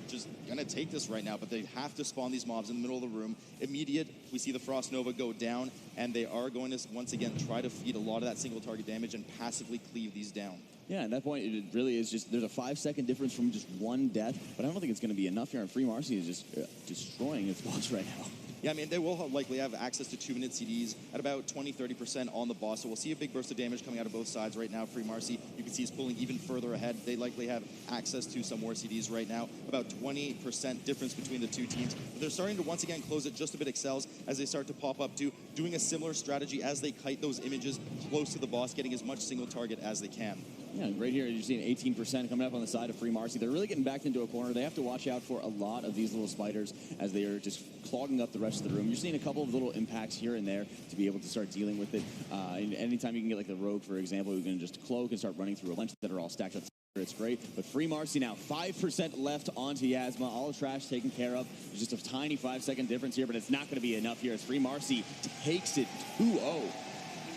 just gonna take this right now, but they have to spawn these mobs in the middle of the room. Immediate, we see the Frost Nova go down, and they are going to once again try to feed a lot of that single target damage and passively cleave these down. Yeah, at that point, it really is just, there's a 5-second difference from just one death, but I don't think it's going to be enough here, and Free Marsy is just destroying its boss right now. Yeah, I mean, they will likely have access to 2-minute CDs at about 20-30% on the boss, so we'll see a big burst of damage coming out of both sides right now. Free Marsy, you can see, is pulling even further ahead. They likely have access to some more CDs right now. About 20% difference between the two teams. But they're starting to once again close it just a bit exceL's as they start to pop up too, doing a similar strategy as they kite those images close to the boss, getting as much single target as they can. Yeah, right here you're seeing 18% coming up on the side of Free Marsy. They're really getting backed into a corner. They have to watch out for a lot of these little spiders as they are just clogging up the rest of the room. You're seeing a couple of little impacts here and there to be able to start dealing with it. And anytime you can get like the rogue, for example, who can just cloak and start running through a bunch that are all stacked up. It's great, but Free Marsy now 5% left onto Yasma. All the trash taken care of. There's just a tiny 5-second difference here, but it's not going to be enough here as Free Marsy takes it 2-0.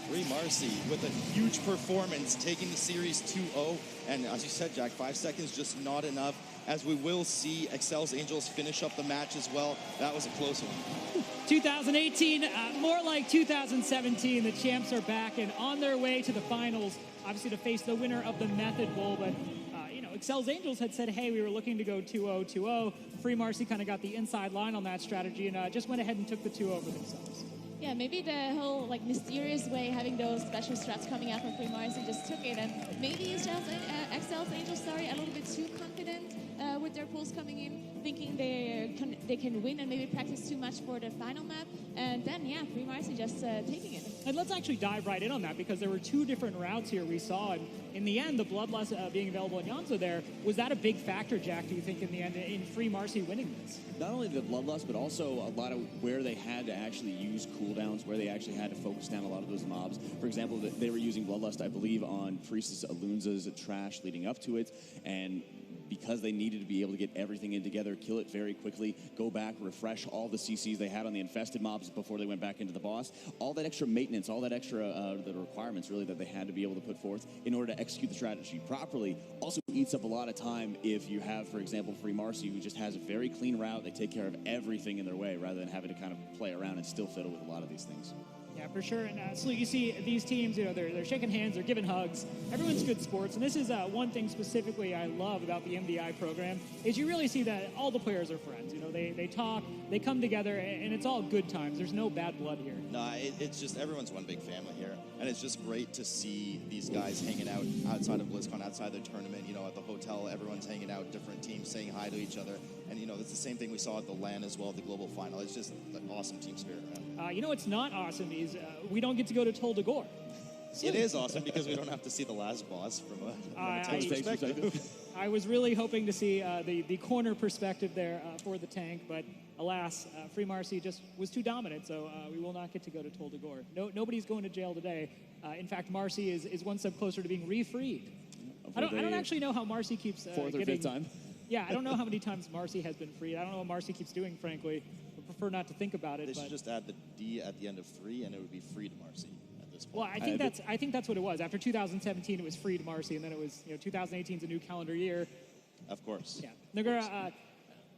Free Marsy with a huge performance, taking the series 2-0. And as you said, Jack, 5 seconds just not enough, as we will see exceL's Angels finish up the match as well. That was a close one. 2018, more like 2017. The champs are back and on their way to the finals, obviously to face the winner of the Method Bowl. But exceL's Angels had said, hey, we were looking to go 2-0. Free Marsy kind of got the inside line on that strategy and just went ahead and took the 2-0 for themselves. Yeah, maybe the whole mysterious way, having those special strats coming out from Free Marsy just took it, and maybe exceL's Angels, a little bit too confident with their pulls coming in, thinking they can win and maybe practice too much for the final map, and then Free Marsy just taking it. And let's actually dive right in on that, because there were two different routes here we saw, and in the end, the Bloodlust being available in Yonzo there, was that a big factor, Jack, do you think, in the end, in Free Marsy winning this? Not only the Bloodlust, but also a lot of where they had to actually use cooldowns, where they actually had to focus down a lot of those mobs. For example, they were using Bloodlust, I believe, on Priestess Alunza's trash leading up to it, and because they needed to be able to get everything in together, kill it very quickly, go back, refresh all the CCs they had on the infested mobs before they went back into the boss. All that extra maintenance, all that extra the requirements really that they had to be able to put forth in order to execute the strategy properly also eats up a lot of time if you have, for example, Free Marsy, who just has a very clean route. They take care of everything in their way rather than having to kind of play around and still fiddle with a lot of these things. Yeah, for sure. And so you see these teams, they're shaking hands, they're giving hugs. Everyone's good sports. And this is one thing specifically I love about the MDI program is you really see that all the players are friends. They talk, they come together, and it's all good times. There's no bad blood here. No, it's just everyone's one big family here. And it's just great to see these guys hanging out outside of Blizzcon, outside the tournament, at the hotel. Everyone's hanging out, different teams saying hi to each other. And, it's the same thing we saw at the LAN as well, the global final. It's just an awesome team spirit, man. What's not awesome is we don't get to go to Tol de Gore. It is awesome because we don't have to see the last boss from a tank perspective. I was really hoping to see the corner perspective there for the tank, but alas, Free Marsy just was too dominant, so we will not get to go to Tol Dagor. Nobody's going to jail today. In fact, Marsy is one step closer to being re-freed. I don't actually know how Marsy keeps fourth or fifth time. Yeah, I don't know how many times Marsy has been freed. I don't know what Marsy keeps doing, frankly. I prefer not to think about it. They should just add the D at the end of 3, and it would be freed Marsy at this point. Well, I think that's what it was. After 2017, it was freed Marsy, and then it was 2018 is a new calendar year. Of course. Yeah, Nagura.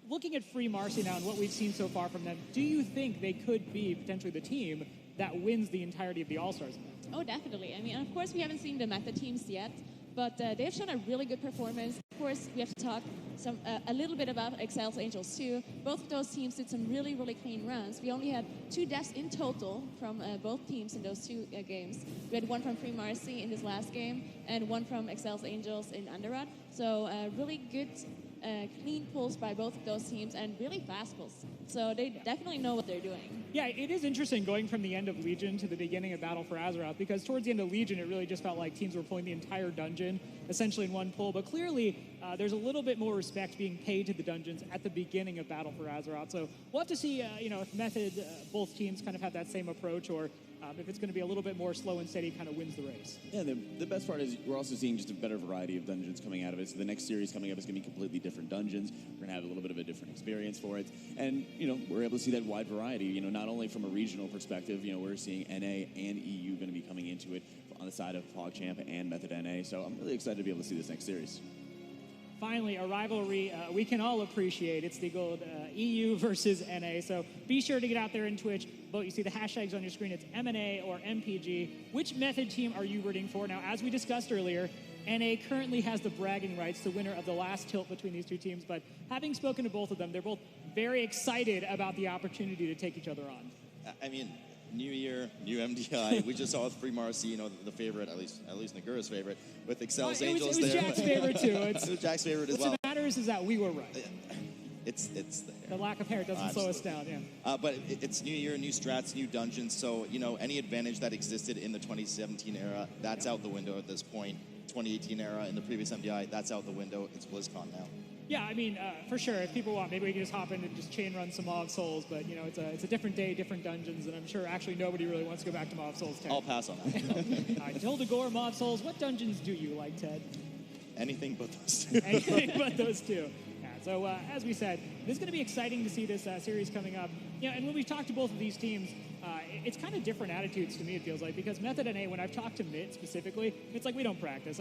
Looking at Free Marsy now and what we've seen so far from them, do you think they could be potentially the team that wins the entirety of the All-Stars event? Oh, definitely. I mean, of course, we haven't seen the meta teams yet, but they've shown a really good performance. Of course, we have to talk a little bit about exceL's Angels too. Both of those teams did some really, really clean runs. We only had 2 deaths in total from both teams in those 2 games. We had one from Free Marsy in this last game and one from exceL's Angels in Underrod. So really good clean pulls by both of those teams and really fast pulls. So they definitely know what they're doing. Yeah, it is interesting going from the end of Legion to the beginning of Battle for Azeroth, because towards the end of Legion, it really just felt like teams were pulling the entire dungeon essentially in one pull. But clearly, there's a little bit more respect being paid to the dungeons at the beginning of Battle for Azeroth. So we'll have to see, if Method, both teams kind of have that same approach, or if it's going to be a little bit more slow and steady, kind of wins the race. Yeah, the best part is we're also seeing just a better variety of dungeons coming out of it. So the next series coming up is going to be completely different dungeons. We're going to have a little bit of a different experience for it. And, we're able to see that wide variety, not only from a regional perspective, we're seeing NA and EU going to be coming into it on the side of PogChamp and Method NA. So I'm really excited to be able to see this next series. Finally, a rivalry we can all appreciate. It's the gold EU versus NA. So be sure to get out there in Twitch. Vote. You see the hashtags on your screen. It's MNA or MPG. Which Method team are you rooting for? Now, as we discussed earlier, NA currently has the bragging rights, the winner of the last tilt between these 2 teams. But having spoken to both of them, they're both very excited about the opportunity to take each other on. I mean, new year, new MDI. We just saw with Free Marsy, the favorite, at least Nagura's favorite, with exceL's Angels there. It was Jack's favorite, too. It was Jack's favorite as well. What matters is that we were right. It's there. The lack of hair doesn't slow us down, yeah. But it's new year, new strats, new dungeons. So, any advantage that existed in the 2017 era, that's out the window at this point. 2018 era in the previous MDI, that's out the window. It's BlizzCon now. Yeah, I mean, for sure. If people want, maybe we can just hop in and just chain run some Maw of Souls. But it's a different day, different dungeons, and I'm sure actually nobody really wants to go back to Maw of Souls 10. I'll pass on that. Tol Dagor, Maw of Souls. What dungeons do you like, Ted? Anything but those 2. Anything but those 2. Yeah. So as we said, it's going to be exciting to see this series coming up. And when we've talked to both of these teams, it's kind of different attitudes to me. It feels like, because Method NA, when I've talked to Mitt specifically, it's like we don't practice.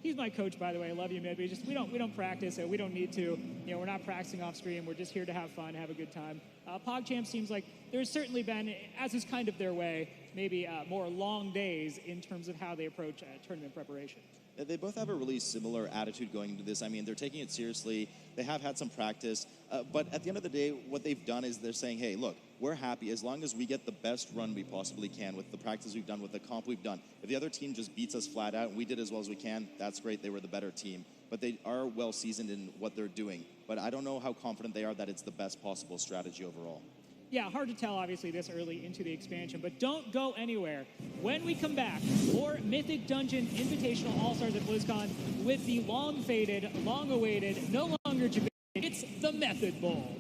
He's my coach, by the way. I love you, Mitt. But we don't practice. We don't need to. We're not practicing off stream. We're just here to have fun, have a good time. PogChamp seems like there's certainly been, as is kind of their way, maybe more long days in terms of how they approach tournament preparation. They both have a really similar attitude going into this. I mean, they're taking it seriously. They have had some practice. But at the end of the day, what they've done is they're saying, hey, look, we're happy as long as we get the best run we possibly can with the practice we've done, with the comp we've done. If the other team just beats us flat out and we did as well as we can, that's great. They were the better team. But they are well seasoned in what they're doing. But I don't know how confident they are that it's the best possible strategy overall. Yeah, hard to tell, obviously, this early into the expansion, but don't go anywhere. When we come back, more Mythic Dungeon Invitational All-Stars at BlizzCon with the long-faded, long-awaited, no longer debated, it's the Method Bowl.